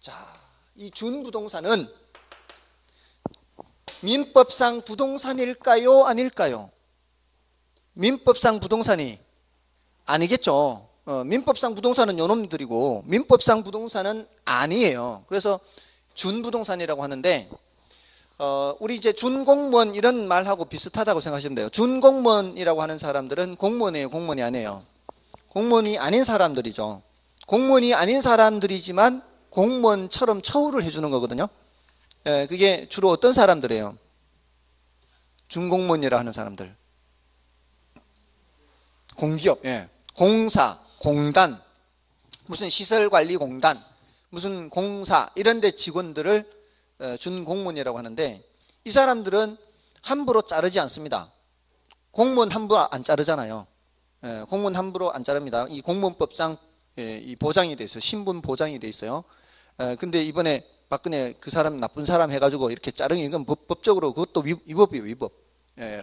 자, 이 준부동산은 민법상 부동산일까요, 아닐까요? 민법상 부동산이 아니겠죠. 민법상 부동산은 요놈들이고 민법상 부동산은 아니에요. 그래서 준부동산이라고 하는데, 우리 이제 준공무원 이런 말하고 비슷하다고 생각하시면 돼요. 준공무원이라고 하는 사람들은 공무원이에요, 공무원이 아니에요? 공무원이 아닌 사람들이죠. 공무원이 아닌 사람들이지만 공무원처럼 처우를 해주는 거거든요. 그게 주로 어떤 사람들이에요? 준공무원이라 하는 사람들. 공기업, 공사, 공단, 무슨 시설관리공단, 무슨 공사 이런 데 직원들을 준공무원이라고 하는데, 이 사람들은 함부로 자르지 않습니다. 공무원 함부로 안 자르잖아요. 공무원 함부로 안 자릅니다. 이 공무원법상 이 보장이 돼 있어요. 신분 보장이 돼 있어요. 근데 이번에 박근혜 그 사람 나쁜 사람 해가지고 이렇게 자르는 이건 법적으로 그것도 위법이에요, 위법.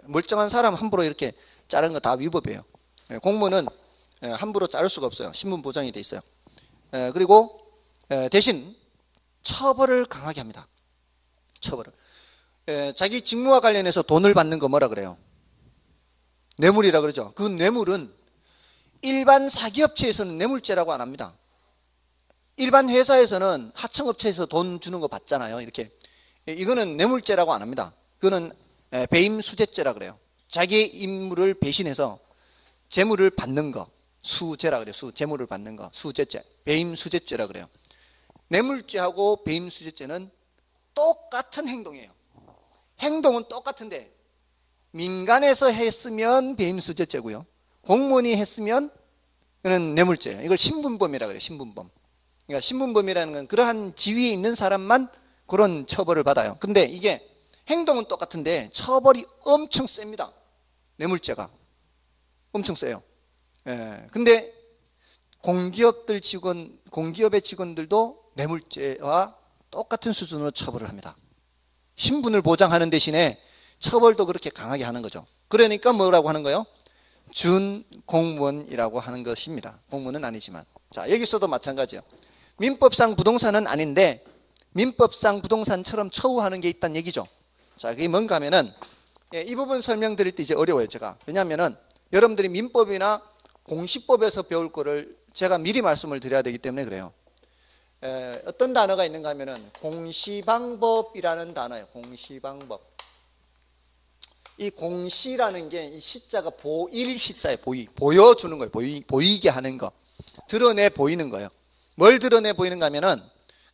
멀쩡한 사람 함부로 이렇게 자르는 거 다 위법이에요. 공무원은 함부로 자를 수가 없어요. 신분 보장이 돼 있어요. 그리고 대신 처벌을 강하게 합니다. 처벌을. 자기 직무와 관련해서 돈을 받는 거 뭐라 그래요? 뇌물이라 그러죠. 그 뇌물은 일반 사기업체에서는 뇌물죄라고 안 합니다. 일반 회사에서는 하청업체에서 돈 주는 거 받잖아요, 이렇게. 이거는 뇌물죄라고 안 합니다. 그거는 배임수재죄라 그래요. 자기의 임무를 배신해서 재물을 받는 거, 수재라 그래요. 재물을 받는 거, 수재죄, 배임수재죄라 그래요. 뇌물죄하고 배임수재죄는 똑같은 행동이에요. 행동은 똑같은데 민간에서 했으면 배임수재죄고요, 공무원이 했으면 그는 뇌물죄. 이걸 신분범이라 그래요. 신분범. 그러니까 신분범이라는 건 그러한 지위에 있는 사람만 그런 처벌을 받아요. 근데 이게 행동은 똑같은데 처벌이 엄청 셉니다. 뇌물죄가 엄청 세요. 근데 공기업의 직원들도 뇌물죄와 똑같은 수준으로 처벌을 합니다. 신분을 보장하는 대신에 처벌도 그렇게 강하게 하는 거죠. 그러니까 뭐라고 하는 거예요? 준공무원이라고 하는 것입니다. 공무원은 아니지만. 자, 여기서도 마찬가지예요. 민법상 부동산은 아닌데 민법상 부동산처럼 처우하는 게 있다는 얘기죠. 자, 그게 뭔가 하면은 이 부분 설명드릴 때 이제 어려워요, 제가. 왜냐하면은 여러분들이 민법이나 공시법에서 배울 거를 제가 미리 말씀을 드려야 되기 때문에 그래요. 어떤 단어가 있는가 하면은 공시방법이라는 단어예요. 공시방법. 이 공시라는 게 이 시자가 보일 시자예요. 보여주는 거예요. 보이게 하는 거. 드러내 보이는 거예요. 뭘 드러내 보이는가 하면은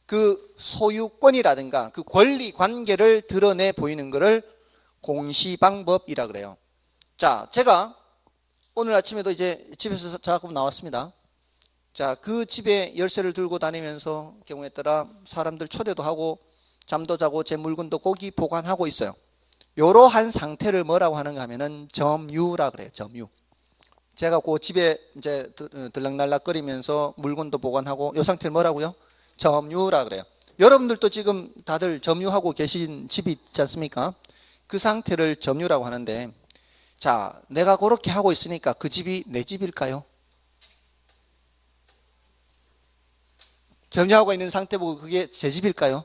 그 소유권이라든가 그 권리 관계를 드러내 보이는 거를 공시방법이라 그래요. 자, 제가 오늘 아침에도 이제 집에서 작업 나왔습니다. 자, 그 집에 열쇠를 들고 다니면서 경우에 따라 사람들 초대도 하고 잠도 자고 제 물건도 거기 보관하고 있어요. 이러한 상태를 뭐라고 하는가 하면은 점유라 그래요. 점유. 제가 그 집에 이제 들락날락거리면서 물건도 보관하고 이 상태를 뭐라고요? 점유라 그래요. 여러분들도 지금 다들 점유하고 계신 집이 있지 않습니까? 그 상태를 점유라고 하는데, 자, 내가 그렇게 하고 있으니까 그 집이 내 집일까요? 점유하고 있는 상태 보고 그게 제 집일까요?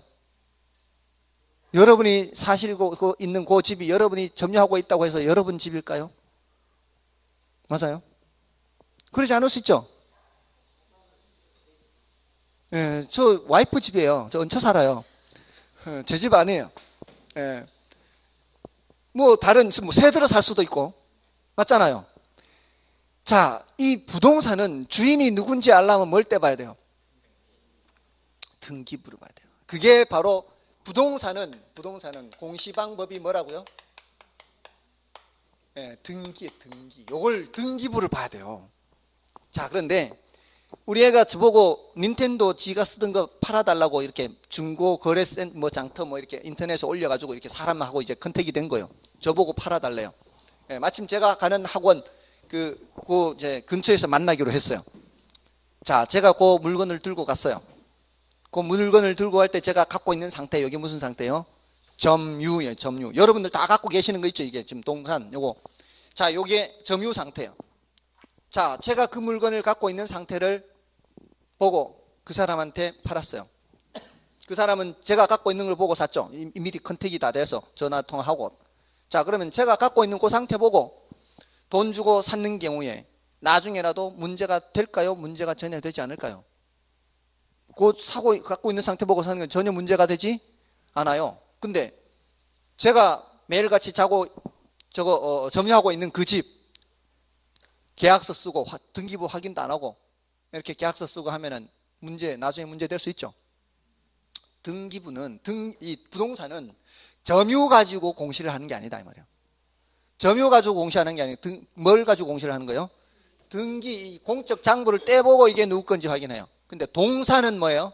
여러분이 사시고 있는 그 집이 여러분이 점유하고 있다고 해서 여러분 집일까요? 맞아요? 그러지 않을 수 있죠? 예, 저 와이프 집이에요. 저 얹혀 살아요. 제 집 아니에요. 예. 뭐 다른 뭐 새 들어 살 수도 있고 맞잖아요. 자, 이 부동산은 주인이 누군지 알려면 뭘 떼봐야 돼요? 등기부를 봐야 돼요. 그게 바로 부동산은 공시방법이 뭐라고요? 예, 등기. 요걸 등기부를 봐야 돼요. 자, 그런데 우리 애가 저보고 닌텐도 지가 쓰던 거 팔아달라고 이렇게 중고 거래센 뭐 장터 뭐 이렇게 인터넷에 올려가지고 이렇게 사람하고 이제 컨택이 된 거예요. 저보고 팔아달래요. 예, 마침 제가 가는 학원 그 이제 근처에서 만나기로 했어요. 자, 제가 그 물건을 들고 갔어요. 그 물건을 들고 갈 때 제가 갖고 있는 상태, 여기 무슨 상태요? 점유예요, 점유. 여러분들 다 갖고 계시는 거 있죠? 이게 지금 동산 요거. 자, 요게 점유 상태예요. 자, 제가 그 물건을 갖고 있는 상태를 보고 그 사람한테 팔았어요. 그 사람은 제가 갖고 있는 걸 보고 샀죠. 미리 컨택이 다 돼서 전화 통화하고. 자, 그러면 제가 갖고 있는 그 상태 보고 돈 주고 샀는 경우에 나중에라도 문제가 될까요? 문제가 전혀 되지 않을까요? 그 갖고 있는 상태 보고 사는 건 전혀 문제가 되지 않아요. 근데 제가 매일같이 자고 점유하고 있는 그 집 계약서 쓰고 등기부 확인도 안 하고 이렇게 계약서 쓰고 하면은 나중에 문제 될 수 있죠. 등기부는 이 부동산은 점유 가지고 공시를 하는 게 아니다 이 말이에요. 점유 가지고 공시하는 게 아니고 뭘 가지고 공시를 하는 거예요? 등기 공적 장부를 떼보고 이게 누구 건지 확인해요. 근데 동사는 뭐예요?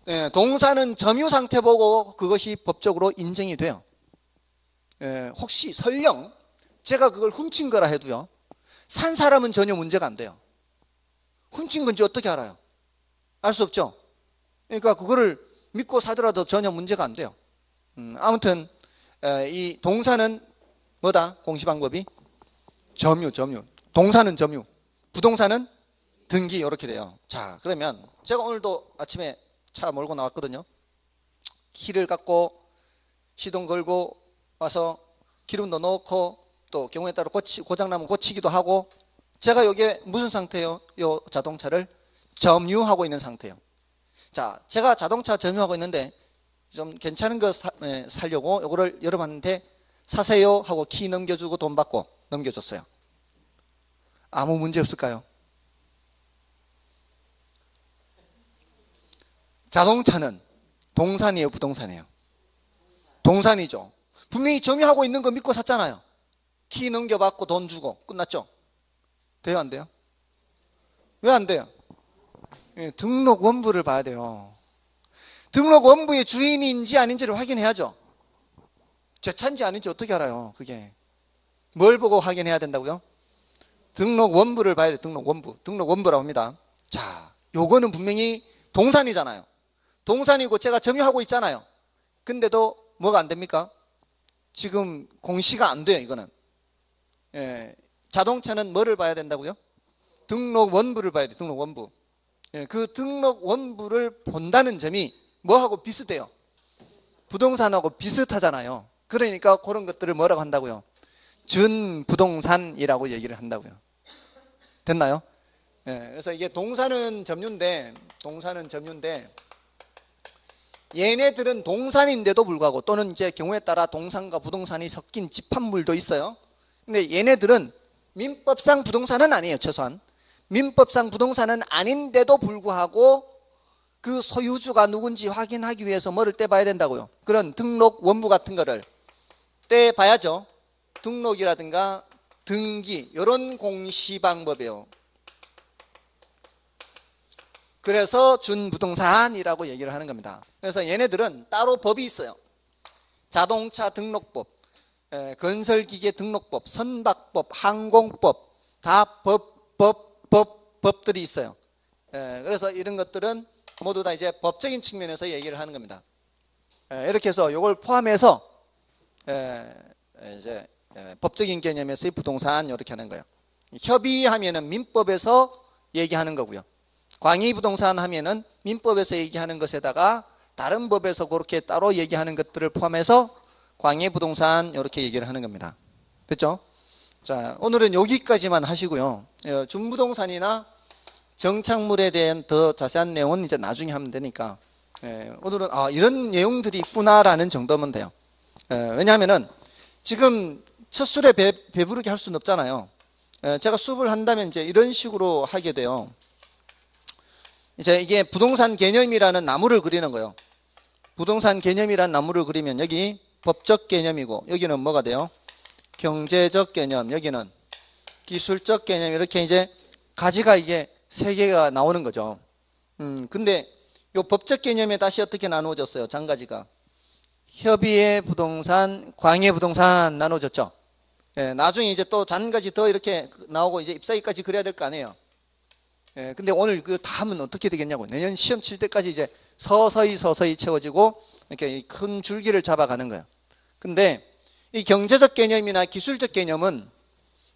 예, 동사는 점유 상태 보고 그것이 법적으로 인정이 돼요. 예, 혹시 설령 제가 그걸 훔친 거라 해도요, 산 사람은 전혀 문제가 안 돼요. 훔친 건지 어떻게 알아요? 알 수 없죠. 그러니까 그거를 믿고 사더라도 전혀 문제가 안 돼요. 아무튼 이 동사는 뭐다? 공시방법이 점유. 동사는 점유, 부동산은 등기 이렇게 돼요. 자, 그러면 제가 오늘도 아침에 차 몰고 나왔거든요. 키를 갖고 시동 걸고 와서 기름도 넣고 또 경우에 따라 고장나면 고치기도 하고, 제가 여기에 무슨 상태예요? 이 자동차를 점유하고 있는 상태예요. 자, 제가 자동차 점유하고 있는데 좀 괜찮은 거 사려고 이거를 여러분한테 사세요 하고 키 넘겨주고 돈 받고 넘겨줬어요. 아무 문제 없을까요? 자동차는 동산이에요, 부동산이에요? 동산이죠. 분명히 점유하고 있는 거 믿고 샀잖아요. 키 넘겨받고 돈 주고 끝났죠? 돼요, 안 돼요? 왜 안 돼요? 등록 원부를 봐야 돼요. 등록 원부의 주인인지 아닌지를 확인해야죠. 제 차인지 아닌지 어떻게 알아요? 그게 뭘 보고 확인해야 된다고요? 등록 원부를 봐야 돼요. 등록 원부라고 합니다. 자, 요거는 분명히 동산이잖아요. 동산이고 제가 점유하고 있잖아요. 근데도 뭐가 안 됩니까? 지금 공시가 안 돼요, 이거는. 예, 자동차는 뭐를 봐야 된다고요? 등록 원부를 봐야 돼요. 등록 원부. 그 등록 원부를 본다는 점이 뭐하고 비슷해요? 부동산하고 비슷하잖아요. 그러니까 그런 것들을 뭐라고 한다고요? 준부동산이라고 얘기를 한다고요. 됐나요? 그래서 이게 동사는 점유인데 얘네들은 동산인데도 불구하고 또는 이제 경우에 따라 동산과 부동산이 섞인 집합물도 있어요. 근데 얘네들은 민법상 부동산은 아니에요. 최소한 민법상 부동산은 아닌데도 불구하고 그 소유주가 누군지 확인하기 위해서 뭐를 떼봐야 된다고요? 그런 등록 원부 같은 거를 떼봐야죠. 등록이라든가 등기 이런 공시 방법이에요. 그래서 준부동산이라고 얘기를 하는 겁니다. 그래서 얘네들은 따로 법이 있어요. 자동차 등록법, 건설기계 등록법, 선박법, 항공법 다 법들이 있어요. 그래서 이런 것들은 모두 다 이제 법적인 측면에서 얘기를 하는 겁니다. 이렇게 해서 이걸 포함해서 이제 법적인 개념에서의 부동산 이렇게 하는 거예요. 협의하면은 민법에서 얘기하는 거고요. 광의부동산 하면은 민법에서 얘기하는 것에다가 다른 법에서 그렇게 따로 얘기하는 것들을 포함해서 광의부동산 이렇게 얘기를 하는 겁니다. 됐죠? 자, 오늘은 여기까지만 하시고요. 준부동산이나 정착물에 대한 더 자세한 내용은 이제 나중에 하면 되니까 오늘은 이런 내용들이 있구나라는 정도면 돼요. 왜냐하면은 지금 첫 술에 배부르게 할 수는 없잖아요. 제가 수업을 한다면 이제 이런 식으로 하게 돼요. 이제 이게 부동산 개념이라는 나무를 그리는 거예요. 부동산 개념이라는 나무를 그리면 여기 법적 개념이고 여기는 뭐가 돼요? 경제적 개념, 여기는 기술적 개념, 이렇게 이제 가지가 이게 세 개가 나오는 거죠. 근데 요 법적 개념에 다시 어떻게 나누어졌어요? 장가지가 협의의 부동산, 광의 부동산 나눠졌죠. 나중에 이제 또 잔가지 더 이렇게 나오고 이제 잎사귀까지 그려야 될 거 아니에요. 근데 오늘 그 다 하면 어떻게 되겠냐고. 내년 시험 칠 때까지 이제 서서히 채워지고 이렇게 큰 줄기를 잡아가는 거예요. 근데 이 경제적 개념이나 기술적 개념은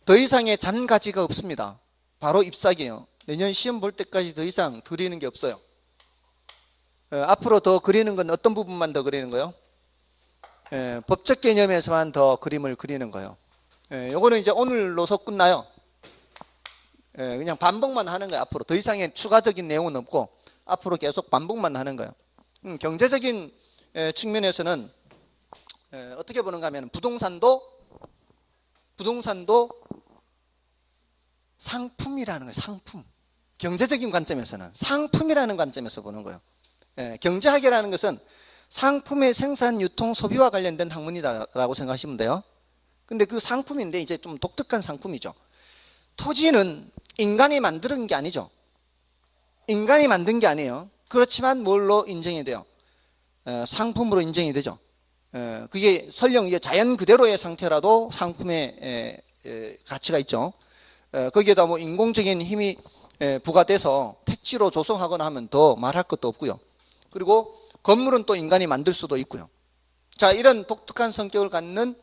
더 이상의 잔가지가 없습니다. 바로 잎사귀예요. 내년 시험 볼 때까지 더 이상 그리는 게 없어요. 앞으로 더 그리는 건 어떤 부분만 더 그리는 거예요? 법적 개념에서만 더 그림을 그리는 거예요. 요거는 이제 오늘로서 끝나요. 그냥 반복만 하는 거예요. 앞으로 더 이상의 추가적인 내용은 없고 앞으로 계속 반복만 하는 거예요. 경제적인 측면에서는 어떻게 보는가 하면 부동산도 상품이라는 거예요. 상품. 경제적인 관점에서는 상품이라는 관점에서 보는 거예요. 경제학이라는 것은 상품의 생산, 유통, 소비와 관련된 학문이라고 생각하시면 돼요. 근데 그 상품인데 이제 좀 독특한 상품이죠. 토지는 인간이 만드는 게 아니죠. 인간이 만든 게 아니에요. 그렇지만 뭘로 인정이 돼요? 상품으로 인정이 되죠. 그게 설령 이게 자연 그대로의 상태라도 상품의 가치가 있죠. 거기에다 뭐 인공적인 힘이 부과돼서 택지로 조성하거나 하면 더 말할 것도 없고요. 그리고 건물은 또 인간이 만들 수도 있고요. 자, 이런 독특한 성격을 갖는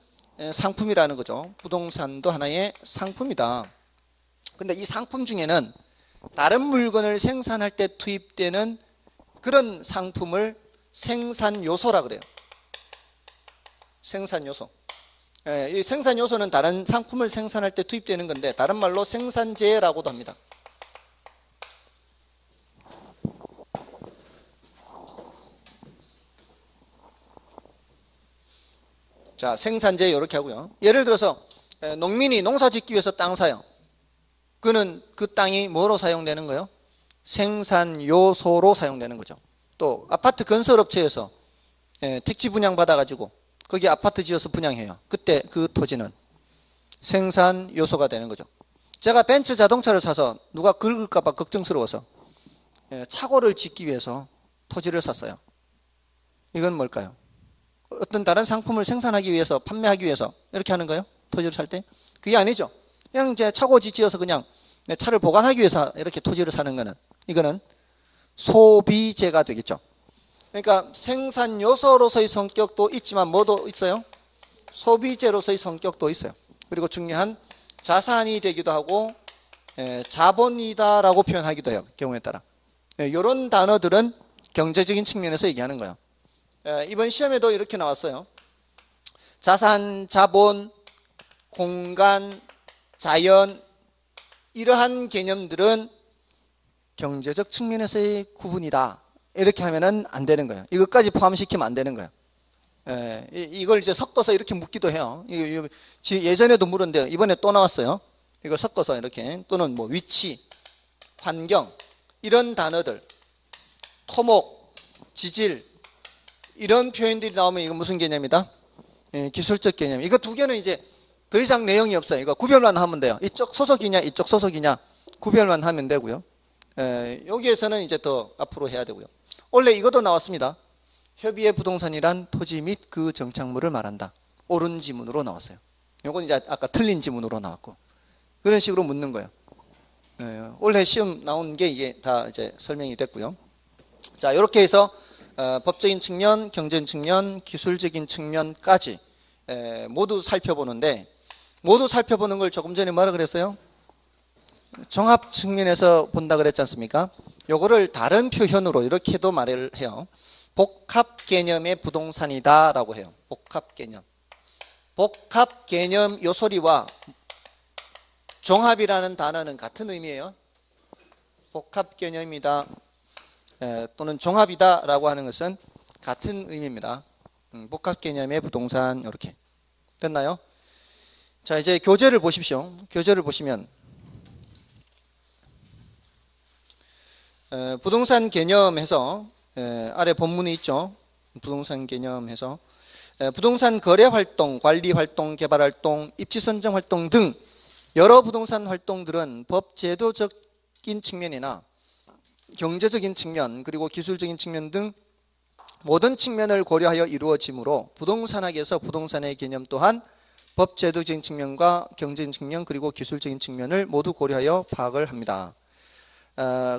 상품이라는 거죠. 부동산도 하나의 상품이다. 근데 이 상품 중에는 다른 물건을 생산할 때 투입되는 그런 상품을 생산 요소라 그래요. 생산 요소. 이 생산 요소는 다른 상품을 생산할 때 투입되는 건데 다른 말로 생산재라고도 합니다. 자, 생산재 이렇게 하고요. 예를 들어서 농민이 농사 짓기 위해서 땅 사요. 그는 그 땅이 뭐로 사용되는 거예요? 생산 요소로 사용되는 거죠. 또 아파트 건설업체에서 택지 분양 받아가지고 거기 아파트 지어서 분양해요. 그때 그 토지는 생산 요소가 되는 거죠. 제가 벤츠 자동차를 사서 누가 긁을까 봐 걱정스러워서 차고를 짓기 위해서 토지를 샀어요. 이건 뭘까요? 어떤 다른 상품을 생산하기 위해서, 판매하기 위해서 이렇게 하는 거예요? 토지를 살 때? 그게 아니죠. 그냥 이제 차고 지어서 그냥 내 차를 보관하기 위해서 이렇게 토지를 사는 거는, 이거는 소비재가 되겠죠. 그러니까 생산 요소로서의 성격도 있지만 뭐도 있어요? 소비재로서의 성격도 있어요. 그리고 중요한 자산이 되기도 하고 자본이다라고 표현하기도 해요. 경우에 따라. 이런 단어들은 경제적인 측면에서 얘기하는 거예요. 이번 시험에도 이렇게 나왔어요. 자산, 자본, 공간, 자연, 이러한 개념들은 경제적 측면에서의 구분이다. 이렇게 하면은 안 되는 거예요. 이것까지 포함시키면 안 되는 거예요. 이걸 이제 섞어서 이렇게 묻기도 해요. 예전에도 물었는데 이번에 또 나왔어요. 이걸 섞어서 이렇게, 또는 뭐 위치, 환경, 이런 단어들, 토목, 지질, 이런 표현들이 나오면 이건 무슨 개념이다? 기술적 개념. 이거 두 개는 이제 더 이상 내용이 없어요. 이거 구별만 하면 돼요. 이쪽 소속이냐, 이쪽 소속이냐 구별만 하면 되고요. 여기에서는 이제 더 앞으로 해야 되고요. 원래 이것도 나왔습니다. 협의의 부동산이란 토지 및 그 정착물을 말한다. 옳은 지문으로 나왔어요. 이건 이제 아까 틀린 지문으로 나왔고, 그런 식으로 묻는 거예요. 원래 시험 나온 게 이게 다 이제 설명이 됐고요. 자, 이렇게 해서 법적인 측면, 경제적인 측면, 기술적인 측면까지 모두 살펴보는데, 모두 살펴보는 걸 조금 전에 뭐라 그랬어요? 종합 측면에서 본다 그랬지 않습니까? 요거를 다른 표현으로 이렇게도 말을 해요. 복합 개념의 부동산이다 라고 해요. 복합 개념. 복합 개념 요 소리와 종합이라는 단어는 같은 의미예요. 복합 개념이다 또는 종합이다 라고 하는 것은 같은 의미입니다. 복합 개념의 부동산, 이렇게 됐나요? 자, 이제 교재를 보십시오. 교재를 보시면 부동산 개념해서 아래 본문이 있죠. 부동산 개념해서 부동산 거래 활동, 관리 활동, 개발 활동, 입지 선정 활동 등 여러 부동산 활동들은 법 제도적인 측면이나 경제적인 측면, 그리고 기술적인 측면 등 모든 측면을 고려하여 이루어지므로 부동산학에서 부동산의 개념 또한 법 제도적인 측면과 경제적인 측면, 그리고 기술적인 측면을 모두 고려하여 파악을 합니다.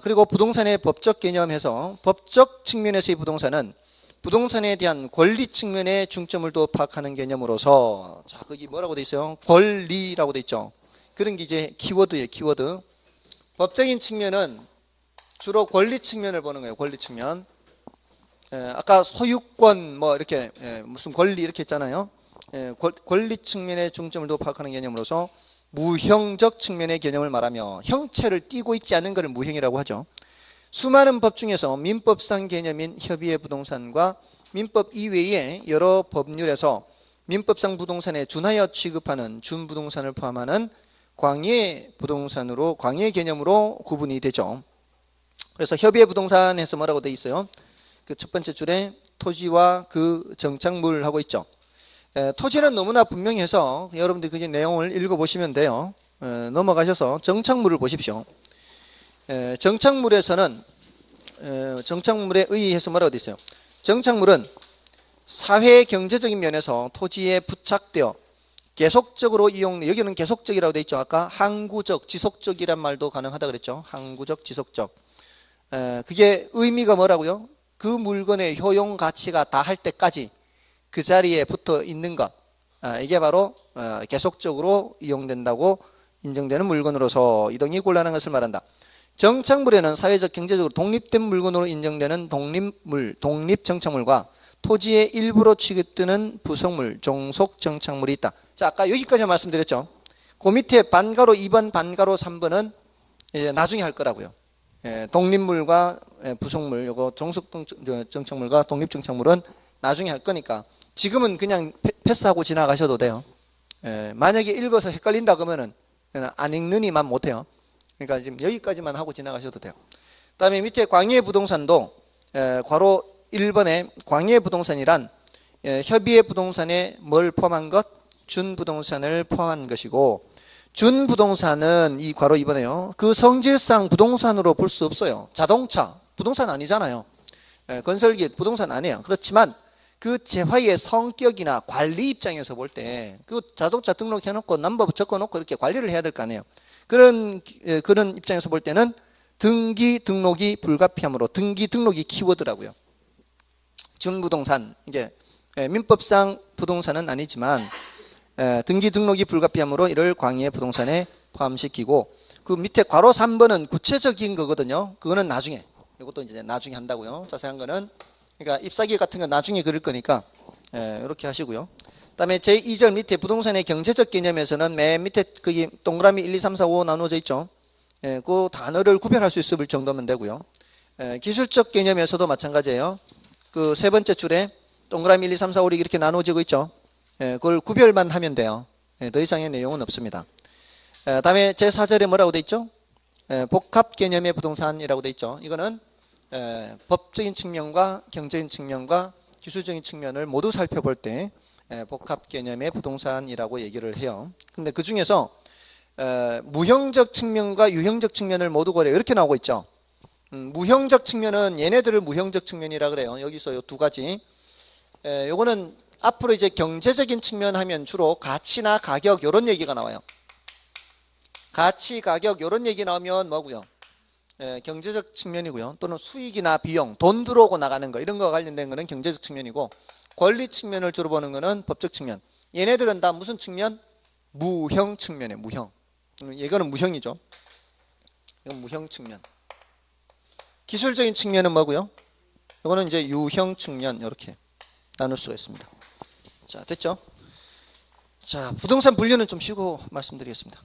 그리고 부동산의 법적 개념에서 법적 측면에서의 부동산은 부동산에 대한 권리 측면의 중점을 더 파악하는 개념으로서, 자, 거기 뭐라고 돼 있어요? 권리라고 돼 있죠. 그런 게 이제 키워드예요. 키워드. 법적인 측면은 주로 권리 측면을 보는 거예요. 권리 측면. 아까 소유권 뭐 이렇게 무슨 권리 이렇게 했잖아요. 권리 측면의 중점을 더 파악하는 개념으로서 무형적 측면의 개념을 말하며 형체를 띠고 있지 않은 것을 무형이라고 하죠. 수많은 법 중에서 민법상 개념인 협의의 부동산과 민법 이외의 여러 법률에서 민법상 부동산에 준하여 취급하는 준부동산을 포함하는 광의 부동산으로, 광의 개념으로 구분이 되죠. 그래서 협의의 부동산에서 뭐라고 되어 있어요? 그 첫 번째 줄에 토지와 그 정착물 하고 있죠. 토지는 너무나 분명해서 여러분들이 그 내용을 읽어보시면 돼요. 넘어가셔서 정착물을 보십시오. 정착물에서는 정착물에 의해서 뭐라고 되어 있어요? 정착물은 사회 경제적인 면에서 토지에 부착되어 계속적으로 이용, 여기는 계속적이라고 되어 있죠. 아까 항구적, 지속적이란 말도 가능하다 그랬죠. 항구적, 지속적. 그게 의미가 뭐라고요? 그 물건의 효용 가치가 다할 때까지 그 자리에 붙어 있는 것, 이게 바로 계속적으로 이용된다고 인정되는 물건으로서 이동이 곤란한 것을 말한다. 정착물에는 사회적, 경제적으로 독립된 물건으로 인정되는 독립물, 독립정착물과 토지의 일부로 취급되는 부속물, 종속정착물이 있다. 자, 아까 여기까지 말씀드렸죠. 그 밑에 반가로 2번, 반가로 3번은 이제 나중에 할 거라고요. 독립물과 부속물, 요거 종속정착물과 독립정착물은 나중에 할 거니까 지금은 그냥 패스하고 지나가셔도 돼요. 만약에 읽어서 헷갈린다 그러면은 안 읽느니만 못해요. 그러니까 지금 여기까지만 하고 지나가셔도 돼요. 그 다음에 밑에 광해 부동산도 괄호 1번에 광해 부동산이란 협의의 부동산에 뭘 포함한 것? 준부동산을 포함한 것이고, 준부동산은 이 괄호 2번에요. 그 성질상 부동산으로 볼 수 없어요. 자동차, 부동산 아니잖아요. 건설기, 부동산 아니에요. 그렇지만 그 재화의 성격이나 관리 입장에서 볼 때 그 자동차 등록해놓고 넘버 적어놓고 이렇게 관리를 해야 될 거 아니에요. 그런 입장에서 볼 때는 등기 등록이 불가피하므로 등기 등록이 키워드라고요. 준부동산, 이게 민법상 부동산은 아니지만 등기 등록이 불가피하므로 이를 광해 부동산에 포함시키고, 그 밑에 괄호 3번은 구체적인 거거든요. 그거는 나중에 이것도 이제 나중에 한다고요. 자세한 거는 그러니까 잎사귀 같은 건 나중에 그릴 거니까 이렇게 하시고요. 그다음에 제2절 밑에 부동산의 경제적 개념에서는 맨 밑에 거기 동그라미 1, 2, 3, 4, 5 나누어져 있죠. 그 단어를 구별할 수 있을 정도면 되고요. 기술적 개념에서도 마찬가지예요. 그 세 번째 줄에 동그라미 1, 2, 3, 4, 5 이렇게 나누어지고 있죠. 그걸 구별만 하면 돼요. 더 이상의 내용은 없습니다. 다음에 제4절에 뭐라고 돼 있죠? 복합 개념의 부동산이라고 돼 있죠. 이거는 법적인 측면과 경제적인 측면과 기술적인 측면을 모두 살펴볼 때 복합 개념의 부동산이라고 얘기를 해요. 근데 그 중에서 무형적 측면과 유형적 측면을 모두 고려 이렇게 나오고 있죠. 무형적 측면은 얘네들을 무형적 측면이라 그래요. 여기서 요 두 가지. 요거는 앞으로 이제 경제적인 측면 하면 주로 가치나 가격 요런 얘기가 나와요. 가치, 가격 요런 얘기 나오면 뭐고요? 경제적 측면이고요. 또는 수익이나 비용, 돈 들어오고 나가는 거 이런 거 관련된 거는 경제적 측면이고 권리 측면을 주로 보는 거는 법적 측면. 얘네들은 다 무슨 측면? 무형 측면이에요. 무형. 이거는 무형이죠. 이건 무형 측면. 기술적인 측면은 뭐고요? 이거는 이제 유형 측면 이렇게 나눌 수가 있습니다. 자, 됐죠? 자, 부동산 분류는 좀 쉬고 말씀드리겠습니다.